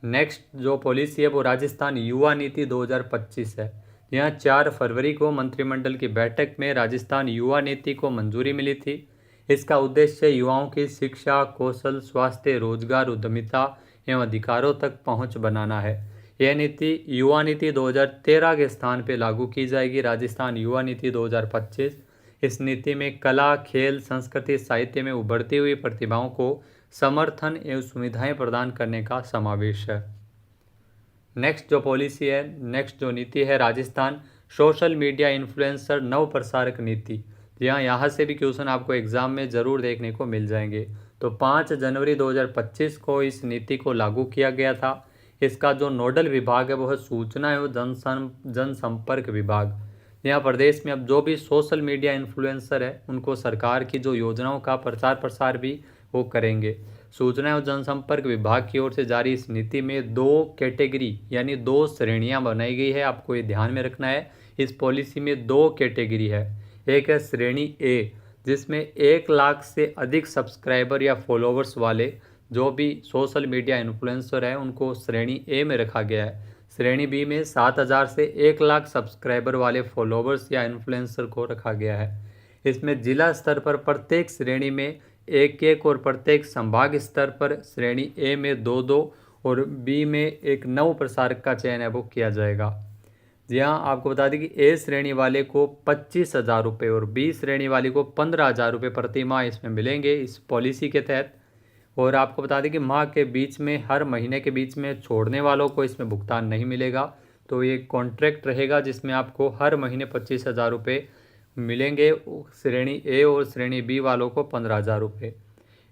नेक्स्ट जो पॉलिसी है वो राजस्थान युवा नीति 2025 है। यहाँ 4 फरवरी को मंत्रिमंडल की बैठक में राजस्थान युवा नीति को मंजूरी मिली थी। इसका उद्देश्य युवाओं की शिक्षा, कौशल, स्वास्थ्य, रोजगार, उद्यमिता एवं अधिकारों तक पहुंच बनाना है। यह नीति युवा नीति 2013 के स्थान पर लागू की जाएगी। राजस्थान युवा नीति 2025 इस नीति में कला, खेल, संस्कृति, साहित्य में उभरती हुई प्रतिभाओं को समर्थन एवं सुविधाएं प्रदान करने का समावेश है। नेक्स्ट जो पॉलिसी है, नेक्स्ट जो नीति है राजस्थान सोशल मीडिया इन्फ्लुएंसर नव प्रसारक नीति। जी हाँ, यहाँ से भी क्वेश्चन आपको एग्जाम में ज़रूर देखने को मिल जाएंगे। तो 5 जनवरी 2025 को इस नीति को लागू किया गया था। इसका जो नोडल विभाग है वो है सूचना एवं जनसंपर्क विभाग। यहाँ प्रदेश में अब जो भी सोशल मीडिया इन्फ्लुएंसर है उनको सरकार की जो योजनाओं का प्रचार प्रसार भी वो करेंगे। सूचना एवं जनसंपर्क विभाग की ओर से जारी इस नीति में 2 कैटेगरी यानी 2 श्रेणियां बनाई गई है। आपको ये ध्यान में रखना है, इस पॉलिसी में 2 कैटेगरी है। एक है श्रेणी ए, जिसमें 1 लाख से अधिक सब्सक्राइबर या फॉलोवर्स वाले जो भी सोशल मीडिया इन्फ्लुएंसर है उनको श्रेणी ए में रखा गया है। श्रेणी बी में 7,000 से 1 लाख सब्सक्राइबर वाले फॉलोवर्स या इन्फ्लुएंसर को रखा गया है। इसमें जिला स्तर पर प्रत्येक श्रेणी में 1-1 और प्रत्येक संभाग स्तर पर श्रेणी ए में 2-2 और बी में एक नव प्रसारक का चयन है वो किया जाएगा। जी हाँ, आपको बता दें कि ए श्रेणी वाले को 25,000 रुपये और बी श्रेणी वाले को 15,000 रुपये प्रति माह इसमें मिलेंगे इस पॉलिसी के तहत। और आपको बता दें कि माह के बीच में, हर महीने के बीच में छोड़ने वालों को इसमें भुगतान नहीं मिलेगा। तो ये कॉन्ट्रैक्ट रहेगा जिसमें आपको हर महीने 25,000 रुपये मिलेंगे, श्रेणी ए और श्रेणी बी वालों को 15,000 रुपये।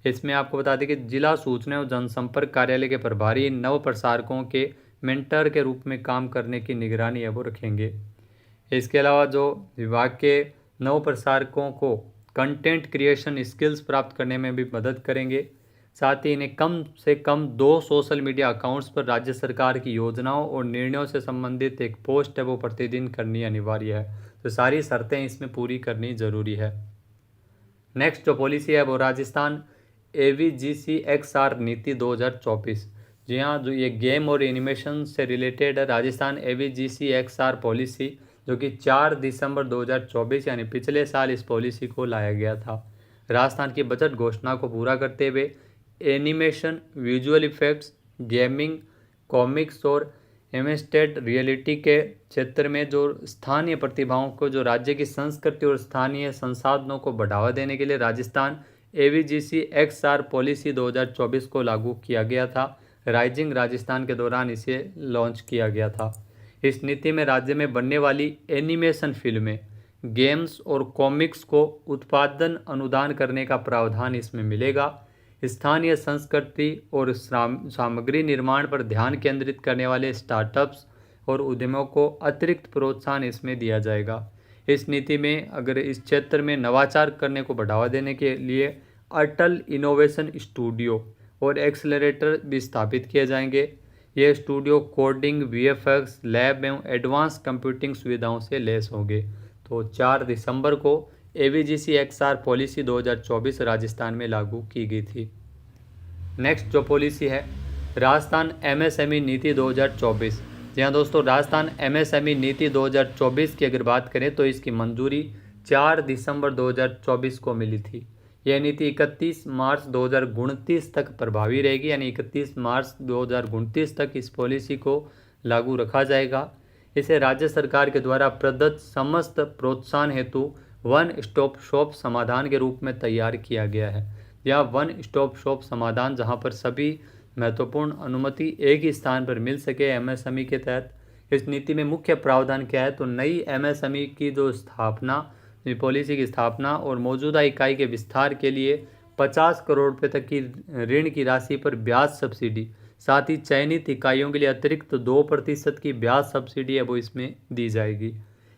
इसमें आपको बता दें कि जिला सूचना एवं जनसंपर्क कार्यालय के प्रभारी नव प्रसारकों के मेंटर के रूप में काम करने की निगरानी है वो रखेंगे। इसके अलावा जो विभाग के नव प्रसारकों को कंटेंट क्रिएशन स्किल्स प्राप्त करने में भी मदद करेंगे। साथ ही इन्हें कम से कम 2 सोशल मीडिया अकाउंट्स पर राज्य सरकार की योजनाओं और निर्णयों से संबंधित एक पोस्ट है वो प्रतिदिन करनी अनिवार्य है। तो सारी शर्तें इसमें पूरी करनी जरूरी है। नेक्स्ट जो पॉलिसी है वो राजस्थान AVGCXR नीति 2024। जी हाँ, जो ये गेम और एनिमेशन से रिलेटेड है, राजस्थान AVGCXR पॉलिसी जो कि 4 दिसंबर 2024 यानी पिछले साल इस पॉलिसी को लाया गया था। राजस्थान की बजट घोषणा को पूरा करते हुए animation, visual effects, gaming, comics और इमेस्टेड रियलिटी के क्षेत्र में जो स्थानीय प्रतिभाओं को, जो राज्य की संस्कृति और स्थानीय संसाधनों को बढ़ावा देने के लिए राजस्थान AVGCXR पॉलिसी 2024 को लागू किया गया था। राइजिंग राजस्थान के दौरान इसे लॉन्च किया गया था। इस नीति में राज्य में बनने वाली एनिमेशन फिल्में, गेम्स और कॉमिक्स को उत्पादन अनुदान करने का प्रावधान इसमें मिलेगा। स्थानीय संस्कृति और सामग्री निर्माण पर ध्यान केंद्रित करने वाले स्टार्टअप्स और उद्यमों को अतिरिक्त प्रोत्साहन इसमें दिया जाएगा। इस नीति में अगर इस क्षेत्र में नवाचार करने को बढ़ावा देने के लिए अटल इनोवेशन स्टूडियो और एक्सेलरेटर भी स्थापित किए जाएंगे। ये स्टूडियो कोडिंग, VFX, लैब एवं एडवांस कंप्यूटिंग सुविधाओं से लैस होंगे। तो 4 दिसंबर को AVGCXR पॉलिसी 2024 राजस्थान में लागू की गई थी। नेक्स्ट जो पॉलिसी है राजस्थान MSME नीति 2024। जी हाँ दोस्तों, राजस्थान MSME नीति 2024 की अगर बात करें तो इसकी मंजूरी 4 दिसंबर 2024 को मिली थी। यह नीति 31 मार्च 2029 तक प्रभावी रहेगी, यानी 31 मार्च 2029 तक इस पॉलिसी को लागू रखा जाएगा। इसे राज्य सरकार के द्वारा प्रदत्त समस्त प्रोत्साहन हेतु वन स्टॉप शॉप समाधान के रूप में तैयार किया गया है। यह वन स्टॉप शॉप समाधान जहां पर सभी महत्वपूर्ण अनुमति एक ही स्थान पर मिल सके MSME के तहत। इस नीति में मुख्य प्रावधान क्या है, तो नई MSME की जो स्थापना, पॉलिसी की स्थापना और मौजूदा इकाई के विस्तार के लिए 50 करोड़ रुपये तक की ऋण की राशि पर ब्याज सब्सिडी, साथ ही चयनित इकाइयों के लिए अतिरिक्त 2% की ब्याज सब्सिडी है वो इसमें दी जाएगी।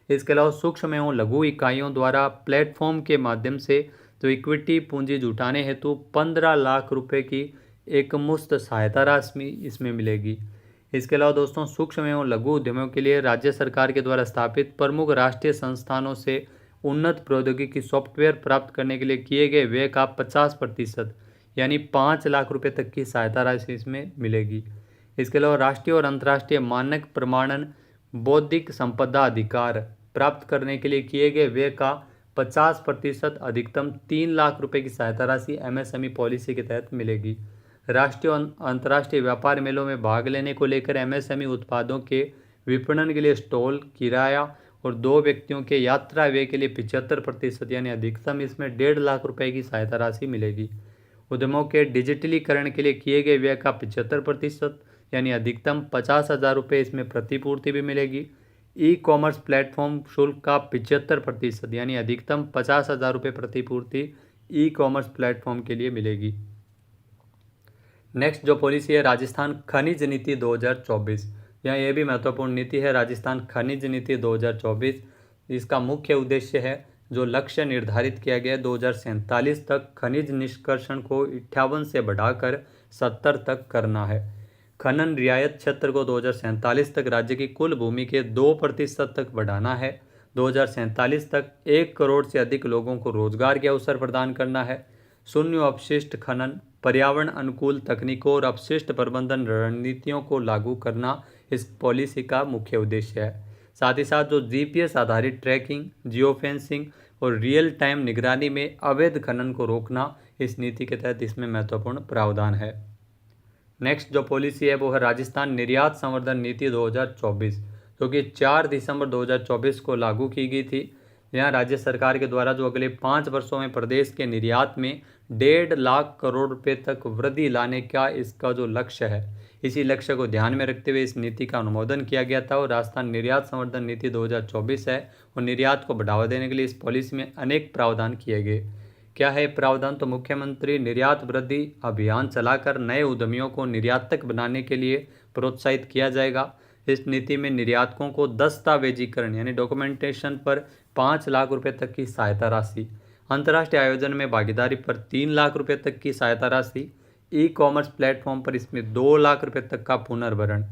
इसके अलावा सूक्ष्म एवं लघु इकाइयों द्वारा प्लेटफॉर्म के माध्यम से जो इक्विटी पूंजी जुटाने हेतु 15 लाख रुपए की एक मुफ्त सहायता राशि इसमें मिलेगी। इसके अलावा दोस्तों, सूक्ष्म एवं लघु उद्यमों के लिए राज्य सरकार के द्वारा स्थापित प्रमुख राष्ट्रीय संस्थानों से उन्नत प्रौद्योगिकी सॉफ्टवेयर प्राप्त करने के लिए किए गए व्यय का 50% यानी 5 लाख रुपए तक की सहायता राशि इसमें मिलेगी। इसके अलावा राष्ट्रीय और अंतर्राष्ट्रीय मानक प्रमाणन बौद्धिक संपदा अधिकार प्राप्त करने के लिए किए गए व्यय का 50% अधिकतम 3 लाख रुपए की सहायता राशि MSME पॉलिसी के तहत मिलेगी। राष्ट्रीय और अंतर्राष्ट्रीय व्यापार मेलों में भाग लेने को लेकर MSME उत्पादों के विपणन के लिए स्टॉल किराया और 2 व्यक्तियों के यात्रा व्यय के लिए 75% यानी अधिकतम इसमें 1.5 लाख रुपए की सहायता राशि मिलेगी। उद्यमों के डिजिटलीकरण के लिए किए गए व्यय का 75% यानी अधिकतम 50,000 रुपये इसमें प्रतिपूर्ति भी मिलेगी। ई कॉमर्स प्लेटफॉर्म शुल्क का 75% यानी अधिकतम 50,000 रुपये प्रतिपूर्ति ई कॉमर्स प्लेटफॉर्म के लिए मिलेगी। नेक्स्ट जो पॉलिसी है राजस्थान खनिज नीति 2024। यहाँ ये भी महत्वपूर्ण नीति है राजस्थान खनिज नीति 2024। इसका मुख्य उद्देश्य है जो लक्ष्य निर्धारित किया गया है 2047 तक खनिज निष्कर्षण को 58 से बढ़ाकर 70 तक करना है। खनन रियायत क्षेत्र को 2047 तक राज्य की कुल भूमि के 2% तक बढ़ाना है। 2047 तक 1 करोड़ से अधिक लोगों को रोजगार के अवसर प्रदान करना है। शून्य अपशिष्ट खनन, पर्यावरण अनुकूल तकनीकों और अपशिष्ट प्रबंधन रणनीतियों को लागू करना इस पॉलिसी का मुख्य उद्देश्य है। साथ ही साथ जो जीपीएस आधारित ट्रैकिंग, जियो फेंसिंग और रियल टाइम निगरानी में अवैध खनन को रोकना इस नीति के तहत इसमें महत्वपूर्ण प्रावधान है। नेक्स्ट जो पॉलिसी है वो है राजस्थान निर्यात संवर्धन नीति 2024, जो कि 4 दिसंबर 2024 को लागू की गई थी। यहाँ राज्य सरकार के द्वारा जो अगले 5 वर्षों में प्रदेश के निर्यात में 1.5 लाख करोड़ रुपए तक वृद्धि लाने का इसका जो लक्ष्य है, इसी लक्ष्य को ध्यान में रखते हुए इस नीति का अनुमोदन किया गया था। और राजस्थान निर्यात संवर्धन नीति 2024 है और निर्यात को बढ़ावा देने के लिए इस पॉलिसी में अनेक प्रावधान किए गए। क्या है प्रावधान? तो मुख्यमंत्री निर्यात वृद्धि अभियान चलाकर नए उद्यमियों को निर्यातक बनाने के लिए प्रोत्साहित किया जाएगा। इस नीति में निर्यातकों को दस्तावेजीकरण यानी डॉक्यूमेंटेशन पर 5 लाख रुपए तक की सहायता राशि, अंतर्राष्ट्रीय आयोजन में भागीदारी पर 3 लाख रुपए तक की सहायता राशि, ई कॉमर्स प्लेटफॉर्म पर इसमें 2 लाख रुपए तक का पुनर्भरण,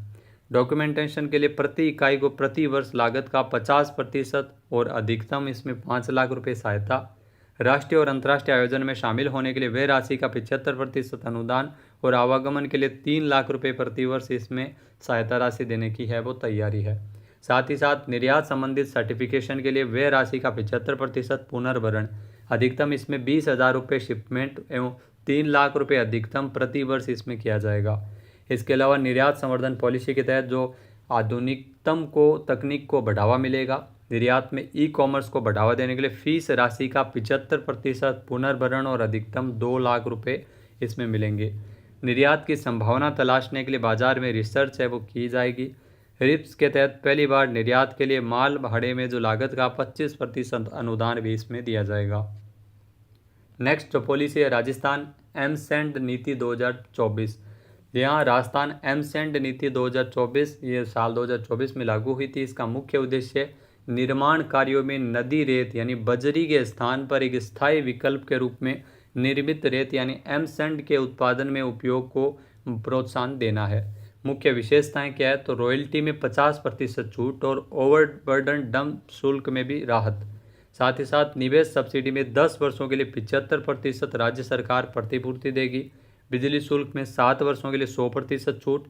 डॉक्यूमेंटेशन के लिए प्रति इकाई को प्रति वर्ष लागत का 50% और अधिकतम इसमें 5 लाख रुपए सहायता, राष्ट्रीय और अंतर्राष्ट्रीय आयोजन में शामिल होने के लिए वह राशि का 75% अनुदान और आवागमन के लिए 3 लाख रुपए प्रति वर्ष इसमें सहायता राशि देने की है वो तैयारी है। साथ ही साथ निर्यात संबंधित सर्टिफिकेशन के लिए वह राशि का 75% पुनर्भरण, अधिकतम इसमें 20,000 रुपये शिपमेंट एवं 3 लाख रुपये अधिकतम प्रति वर्ष इसमें किया जाएगा। इसके अलावा निर्यात संवर्धन पॉलिसी के तहत जो आधुनिकतम को तकनीक को बढ़ावा मिलेगा, निर्यात में ई कॉमर्स को बढ़ावा देने के लिए फीस राशि का 75% पुनर्भरण और अधिकतम 2 लाख रुपये इसमें मिलेंगे। निर्यात की संभावना तलाशने के लिए बाजार में रिसर्च है वो की जाएगी। रिप्स के तहत पहली बार निर्यात के लिए माल भाड़े में जो लागत का 25% अनुदान भी इसमें दिया जाएगा। नेक्स्ट जो पॉलिसी है राजस्थान एमसेंड नीति 2024। यहाँ राजस्थान एमसेंड नीति 2024 ये साल 2024 में लागू हुई थी। इसका मुख्य उद्देश्य निर्माण कार्यों में नदी रेत यानी बजरी के स्थान पर एक स्थायी विकल्प के रूप में निर्मित रेत यानी एमसेंड के उत्पादन में उपयोग को प्रोत्साहन देना है। मुख्य विशेषताएं क्या है? तो रॉयल्टी में 50% छूट और ओवरबर्डन डंप शुल्क में भी राहत। साथ ही साथ निवेश सब्सिडी में 10 वर्षों के लिए 75% राज्य सरकार प्रतिपूर्ति देगी। बिजली शुल्क में 7 वर्षों के लिए 100% छूट।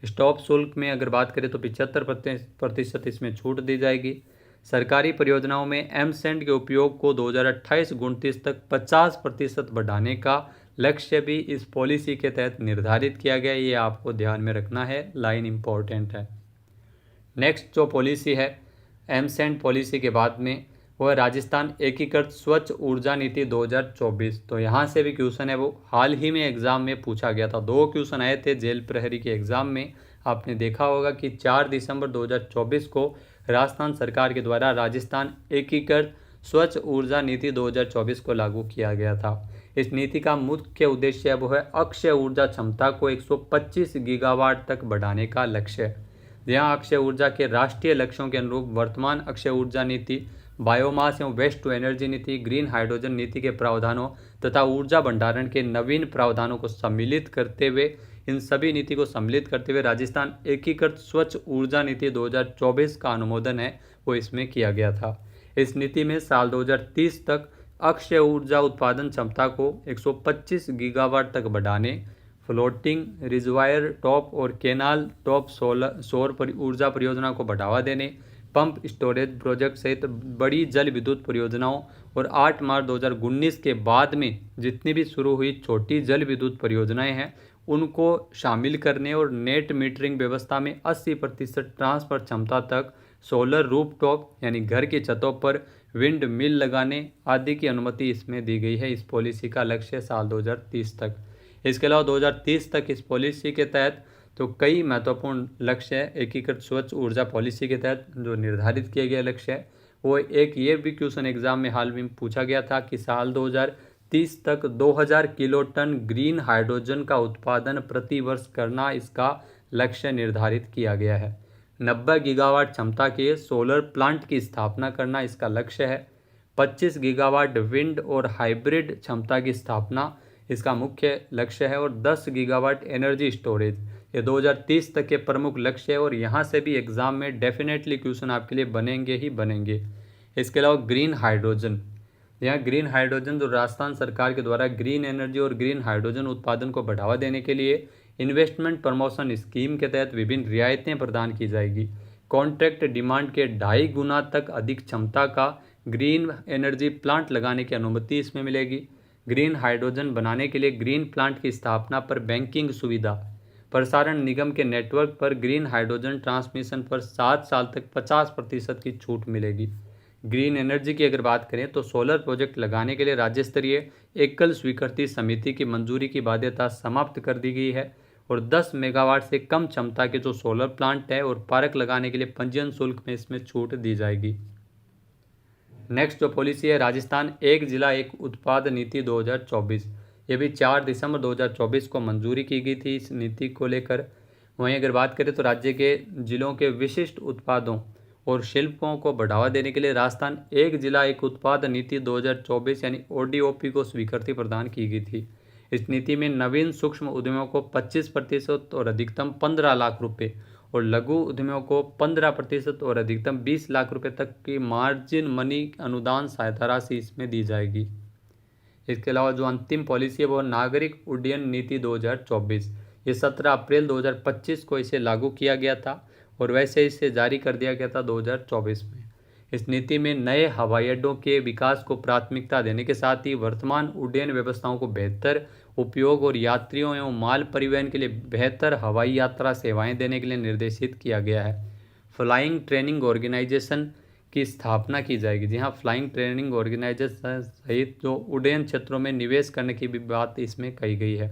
स्टॉप शुल्क में अगर बात करें तो 75% इसमें छूट दी जाएगी। सरकारी परियोजनाओं में एमसेंड के उपयोग को 2028-29 तक 50% बढ़ाने का लक्ष्य भी इस पॉलिसी के तहत निर्धारित किया गया। ये आपको ध्यान में रखना है, लाइन इम्पॉर्टेंट है। नेक्स्ट जो पॉलिसी है एमसेंड पॉलिसी के बाद में वो है राजस्थान एकीकृत स्वच्छ ऊर्जा नीति 2024। तो यहाँ से भी क्वेश्चन है वो हाल ही में एग्जाम में पूछा गया था। 2 क्वेश्चन आए थे जेल प्रहरी के एग्जाम में। आपने देखा होगा कि 4 दिसंबर 2024 को राजस्थान सरकार के द्वारा राजस्थान एकीकृत स्वच्छ ऊर्जा नीति 2024 को लागू किया गया था। इस नीति का मुख्य उद्देश्य वो है अक्षय ऊर्जा क्षमता को 125 गीगावाट तक बढ़ाने का लक्ष्य। यहाँ अक्षय ऊर्जा के राष्ट्रीय लक्ष्यों के अनुरूप वर्तमान अक्षय ऊर्जा नीति, बायोमास एवं वेस्ट टू एनर्जी नीति, ग्रीन हाइड्रोजन नीति के प्रावधानों तथा ऊर्जा भंडारण के नवीन प्रावधानों को सम्मिलित करते हुए इन सभी नीति को सम्मिलित करते हुए राजस्थान एकीकृत स्वच्छ ऊर्जा नीति 2024 का अनुमोदन है वो इसमें किया गया था। इस नीति में साल 2030 तक अक्षय ऊर्जा उत्पादन क्षमता को 125 गीगावाट तक बढ़ाने, फ्लोटिंग रिजर्वायर टॉप और केनाल टॉप सौर ऊर्जा परियोजना को बढ़ावा देने, पंप स्टोरेज प्रोजेक्ट सहित बड़ी जल विद्युत परियोजनाओं और 8 मार्च 2019 के बाद में जितनी भी शुरू हुई छोटी जल विद्युत परियोजनाएं हैं उनको शामिल करने और नेट मीटरिंग व्यवस्था में 80% ट्रांसफर क्षमता तक सोलर रूफटॉप यानी घर की छतों पर विंड मिल लगाने आदि की अनुमति इसमें दी गई है। इस पॉलिसी का लक्ष्य साल 2030 तक। इसके अलावा 2030 तक इस पॉलिसी के तहत तो कई महत्वपूर्ण लक्ष्य है एकीकृत स्वच्छ ऊर्जा पॉलिसी के तहत जो निर्धारित किया गया लक्ष्य है वो एक ये भी क्वेश्चन एग्जाम में हाल में पूछा गया था कि साल 2030 तक 2000 किलो टन ग्रीन हाइड्रोजन का उत्पादन प्रति वर्ष करना इसका लक्ष्य निर्धारित किया गया है। 90 गीगावाट क्षमता के सोलर प्लांट की स्थापना करना इसका लक्ष्य है। 25 गीगावाट विंड और हाइब्रिड क्षमता की स्थापना इसका मुख्य लक्ष्य है और 10 गीगावाट एनर्जी स्टोरेज ये 2030 तक के प्रमुख लक्ष्य है और यहाँ से भी एग्जाम में डेफिनेटली क्वेश्चन आपके लिए बनेंगे ही बनेंगे। इसके अलावा ग्रीन हाइड्रोजन, यहाँ ग्रीन हाइड्रोजन जो राजस्थान सरकार के द्वारा ग्रीन एनर्जी और ग्रीन हाइड्रोजन उत्पादन को बढ़ावा देने के लिए इन्वेस्टमेंट प्रमोशन स्कीम के तहत विभिन्न रियायतें प्रदान की जाएगी। कॉन्ट्रैक्ट डिमांड के 2.5 गुना तक अधिक क्षमता का ग्रीन एनर्जी प्लांट लगाने की अनुमति इसमें मिलेगी। ग्रीन हाइड्रोजन बनाने के लिए ग्रीन प्लांट की स्थापना पर बैंकिंग सुविधा, प्रसारण निगम के नेटवर्क पर ग्रीन हाइड्रोजन ट्रांसमिशन पर 7 साल तक 50% की छूट मिलेगी। ग्रीन एनर्जी की अगर बात करें तो सोलर प्रोजेक्ट लगाने के लिए राज्य स्तरीय एकल स्वीकृति समिति की मंजूरी की बाध्यता समाप्त कर दी गई है और 10 मेगावाट से कम क्षमता के जो सोलर प्लांट है और पार्क लगाने के लिए पंजीयन शुल्क में इसमें छूट दी जाएगी। नेक्स्ट जो पॉलिसी है राजस्थान एक जिला एक उत्पाद नीति 2024, ये भी 4 दिसंबर 2024 को मंजूरी की गई थी इस नीति को लेकर। वहीं अगर बात करें तो राज्य के जिलों के विशिष्ट उत्पादों और शिल्पों को बढ़ावा देने के लिए राजस्थान एक जिला एक उत्पाद नीति 2024 यानी ODOP को स्वीकृति प्रदान की गई थी। इस नीति में नवीन सूक्ष्म उद्यमों को 25% और अधिकतम 15 लाख रुपए और लघु उद्यमियों को 15% और अधिकतम 20 लाख रुपए तक की मार्जिन मनी अनुदान सहायता राशि इसमें दी जाएगी। इसके अलावा जो अंतिम पॉलिसी है वो नागरिक उड्डयन नीति 2024, ये 17 अप्रैल 2025 को इसे लागू किया गया था और वैसे इसे जारी कर दिया गया था 2024 में। इस नीति में नए हवाई अड्डों के विकास को प्राथमिकता देने के साथ ही वर्तमान उड्डयन व्यवस्थाओं को बेहतर उपयोग और यात्रियों एवं माल परिवहन के लिए बेहतर हवाई यात्रा सेवाएं देने के लिए निर्देशित किया गया है। फ्लाइंग ट्रेनिंग ऑर्गेनाइजेशन की स्थापना की जाएगी। जी हाँ, फ्लाइंग ट्रेनिंग ऑर्गेनाइजेशन सहित जो उड्डयन क्षेत्रों में निवेश करने की भी बात इसमें कही गई है।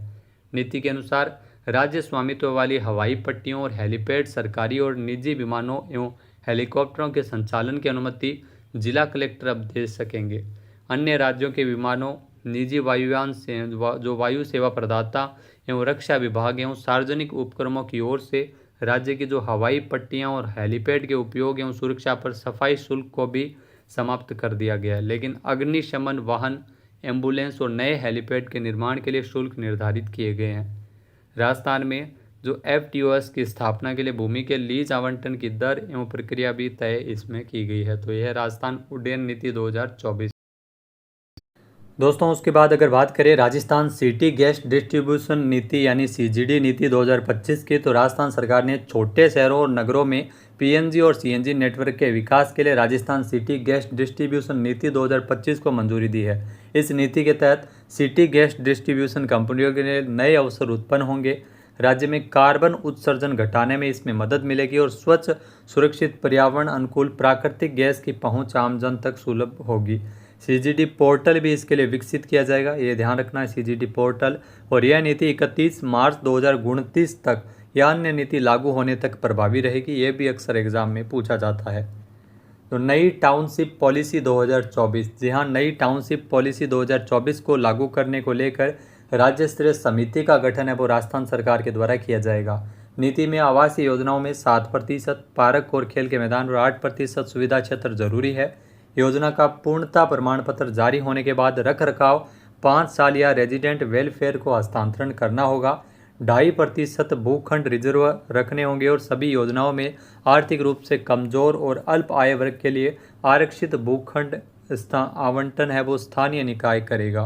नीति के अनुसार राज्य स्वामित्व वाली हवाई पट्टियों और हेलीपैड सरकारी और निजी विमानों एवं हेलीकॉप्टरों के संचालन की अनुमति जिला कलेक्टर अब दे सकेंगे। अन्य राज्यों के विमानों, निजी वायुयान से जो वायु सेवा प्रदाता एवं रक्षा विभाग एवं सार्वजनिक उपक्रमों की ओर से राज्य की जो हवाई पट्टियां और हेलीपैड के उपयोग एवं सुरक्षा पर सफाई शुल्क को भी समाप्त कर दिया गया है। लेकिन अग्निशमन वाहन, एम्बुलेंस और नए हेलीपैड के निर्माण के लिए शुल्क निर्धारित किए गए हैं। राजस्थान में जो FTOS की स्थापना के लिए भूमि के लीज आवंटन की दर एवं प्रक्रिया भी तय इसमें की गई है। तो यह है राजस्थान उड्डयन नीति 2024। दोस्तों उसके बाद अगर बात करें राजस्थान सिटी गैस डिस्ट्रीब्यूशन नीति यानी CGD नीति 2025 की, तो राजस्थान सरकार ने छोटे शहरों और नगरों में PNG और CNG नेटवर्क के विकास के लिए राजस्थान सिटी गैस डिस्ट्रीब्यूशन नीति 2025 को मंजूरी दी है। इस नीति के तहत सिटी गैस डिस्ट्रीब्यूशन कंपनियों के लिए नए अवसर उत्पन्न होंगे। राज्य में कार्बन उत्सर्जन घटाने में इसमें मदद मिलेगी और स्वच्छ, सुरक्षित, पर्यावरण अनुकूल प्राकृतिक गैस की पहुंच आमजन तक सुलभ होगी। CGD पोर्टल भी इसके लिए विकसित किया जाएगा, ये ध्यान रखना है CGD पोर्टल। और यह नीति 31 मार्च 2029 तक या अन्य नीति लागू होने तक प्रभावी रहेगी। ये भी अक्सर एग्जाम में पूछा जाता है। तो नई टाउनशिप पॉलिसी 2024, जी हाँ, नई टाउनशिप पॉलिसी 2024 को लागू करने को लेकर राज्य स्तरीय समिति का गठन है वो राजस्थान सरकार के द्वारा किया जाएगा। नीति में आवासीय योजनाओं में 7%, पार्क और खेल के मैदान और 8% सुविधा क्षेत्र जरूरी है। योजना का पूर्णता प्रमाण पत्र जारी होने के बाद रखरखाव 5 साल या रेजिडेंट वेलफेयर को हस्तांतरण करना होगा। 2.5% भूखंड रिजर्व रखने होंगे और सभी योजनाओं में आर्थिक रूप से कमजोर और अल्प आय वर्ग के लिए आरक्षित भूखंड आवंटन है वो स्थानीय निकाय करेगा।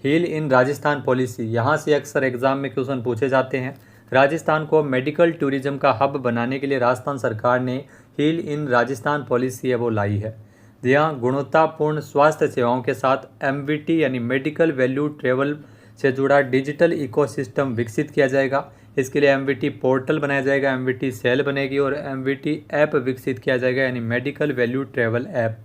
हील इन राजस्थान पॉलिसी, यहाँ से अक्सर एग्जाम में क्वेश्चन पूछे जाते हैं। राजस्थान को मेडिकल टूरिज्म का हब बनाने के लिए राजस्थान सरकार ने हील इन राजस्थान पॉलिसी है वो लाई है। यहाँ गुणवत्तापूर्ण स्वास्थ्य सेवाओं के साथ MVT यानी मेडिकल वैल्यू ट्रेवल से जुड़ा डिजिटल इकोसिस्टम विकसित किया जाएगा। इसके लिए MVT पोर्टल बनाया जाएगा, MVT सेल बनेगी और MVT ऐप विकसित किया जाएगा यानी medical value travel app.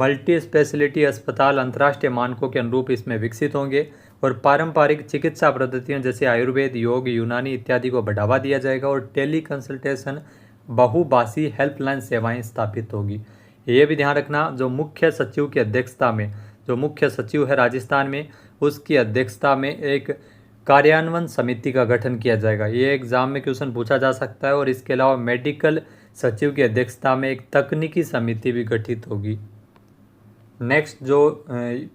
Multi speciality अस्पताल अंतर्राष्ट्रीय मानकों के अनुरूप इसमें विकसित होंगे और पारंपरिक चिकित्सा पद्धतियों जैसे आयुर्वेद, योग, यूनानी इत्यादि को बढ़ावा दिया जाएगा और टेली कंसल्टेशन बहुभाषी हेल्पलाइन सेवाएं स्थापित होगी। ये भी ध्यान रखना, जो मुख्य सचिव की अध्यक्षता में, जो मुख्य सचिव है राजस्थान में, उसकी अध्यक्षता में एक कार्यान्वयन समिति का गठन किया जाएगा। ये एग्जाम में क्वेश्चन पूछा जा सकता है। और इसके अलावा मेडिकल सचिव की अध्यक्षता में एक तकनीकी समिति भी गठित होगी। नेक्स्ट जो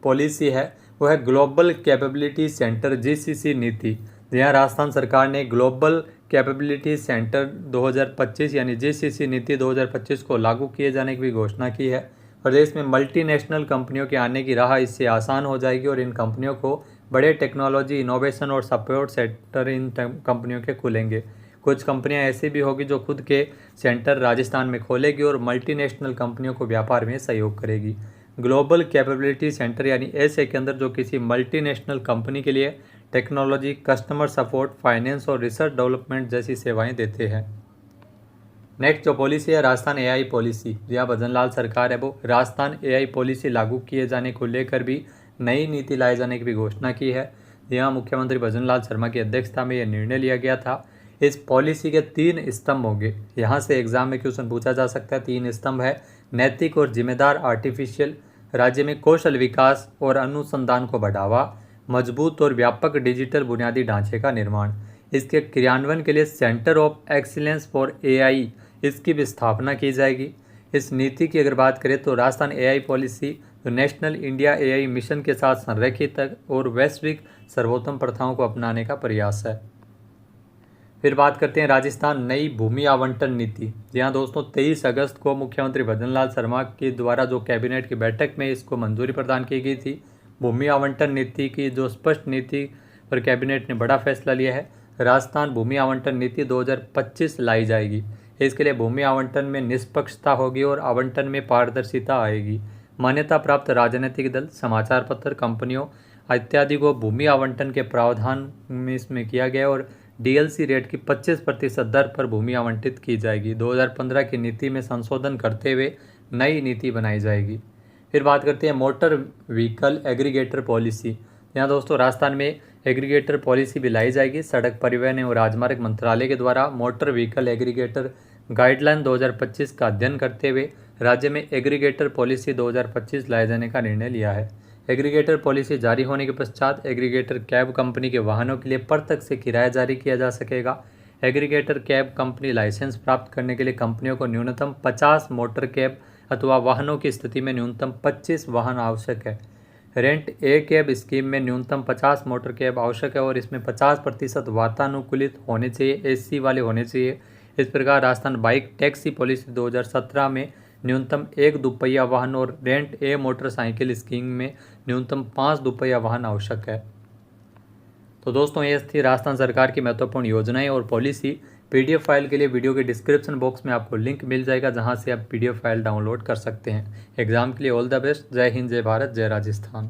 पॉलिसी है वो है ग्लोबल कैपेबिलिटी सेंटर GCC नीति। यहाँ राजस्थान सरकार ने ग्लोबल कैपेबिलिटी सेंटर 2025 यानी GCC नीति 2025 को लागू किए जाने की भी घोषणा की है। प्रदेश में मल्टीनेशनल कंपनियों के आने की राह इससे आसान हो जाएगी और इन कंपनियों को बड़े टेक्नोलॉजी, इनोवेशन और सपोर्ट सेंटर इन कंपनियों के खुलेंगे। कुछ कंपनियां ऐसी भी होगी जो खुद के सेंटर राजस्थान में खोलेगी और मल्टीनेशनल कंपनियों को व्यापार में सहयोग करेगी। ग्लोबल कैपेबिलिटी सेंटर यानी ऐसे केंद्र जो किसी मल्टीनेशनल कंपनी के लिए टेक्नोलॉजी, कस्टमर सपोर्ट, फाइनेंस और रिसर्च डेवलपमेंट जैसी सेवाएं देते हैं। नेक्स्ट जो पॉलिसी है राजस्थान AI पॉलिसी। जहाँ भजन लाल सरकार है वो राजस्थान AI पॉलिसी लागू किए जाने को लेकर भी नई नीति लाए जाने की भी घोषणा की है। यहाँ मुख्यमंत्री भजन लाल शर्मा की अध्यक्षता में यह निर्णय लिया गया था। इस पॉलिसी के 3 स्तंभ होंगे। यहाँ से एग्जाम में क्वेश्चन पूछा जा सकता है। 3 स्तंभ है। नैतिक और जिम्मेदार आर्टिफिशियल, राज्य में कौशल विकास और अनुसंधान को बढ़ावा, मजबूत और व्यापक डिजिटल बुनियादी ढांचे का निर्माण। इसके क्रियान्वयन के लिए centre of excellence for AI इसकी भी स्थापना की जाएगी। इस नीति की अगर बात करें तो राजस्थान AI पॉलिसी जो नेशनल इंडिया AI मिशन के साथ संरेखित और वैश्विक सर्वोत्तम प्रथाओं को अपनाने का प्रयास है। फिर बात करते हैं राजस्थान नई भूमि आवंटन नीति। जी हाँ दोस्तों, 23 अगस्त को मुख्यमंत्री भजन लाल शर्मा के द्वारा जो कैबिनेट की बैठक में इसको मंजूरी प्रदान की गई थी। भूमि आवंटन नीति की जो स्पष्ट नीति पर कैबिनेट ने बड़ा फैसला लिया है। राजस्थान भूमि आवंटन नीति 2025 लाई जाएगी। इसके लिए भूमि आवंटन में निष्पक्षता होगी और आवंटन में पारदर्शिता आएगी। मान्यता प्राप्त राजनीतिक दल, समाचार पत्र, कंपनियों इत्यादि को भूमि आवंटन के प्रावधान में इसमें किया गया और DLC रेट की 25% दर पर भूमि आवंटित की जाएगी। 2015 की नीति में संशोधन करते हुए नई नीति बनाई जाएगी। फिर बात करते हैं मोटर व्हीकल एग्रीगेटर पॉलिसी। यहाँ दोस्तों राजस्थान में एग्रीगेटर पॉलिसी भी लाई जाएगी। सड़क परिवहन और राजमार्ग मंत्रालय के द्वारा मोटर व्हीकल एग्रीगेटर गाइडलाइन 2025 का अध्ययन करते हुए राज्य में एग्रीगेटर पॉलिसी 2025 लाए जाने का निर्णय लिया है। एग्रीगेटर पॉलिसी जारी होने के पश्चात एग्रीगेटर कैब कंपनी के वाहनों के लिए प्रत्यक्ष से किराया जारी किया जा सकेगा। एग्रीगेटर कैब कंपनी लाइसेंस प्राप्त करने के लिए कंपनियों को न्यूनतम 50 मोटर कैब अथवा वाहनों की स्थिति में न्यूनतम 25 वाहन आवश्यक है। रेंट ए कैब स्कीम में न्यूनतम 50 मोटर कैब आवश्यक है और इसमें 50% वातानुकूलित होने चाहिए, AC वाले होने चाहिए। इस प्रकार राजस्थान बाइक टैक्सी पॉलिसी 2017 में न्यूनतम 1 दुपहिया वाहन और रेंट ए मोटरसाइकिल स्कीम में न्यूनतम 5 दुपहिया वाहन आवश्यक है। तो दोस्तों ये थी राजस्थान सरकार की महत्वपूर्ण योजनाएं और पॉलिसी। PDF फाइल के लिए वीडियो के डिस्क्रिप्शन बॉक्स में आपको लिंक मिल जाएगा, जहां से आप PDF फाइल डाउनलोड कर सकते हैं। एग्जाम के लिए ऑल द बेस्ट। जय हिंद, जय भारत, जय राजस्थान।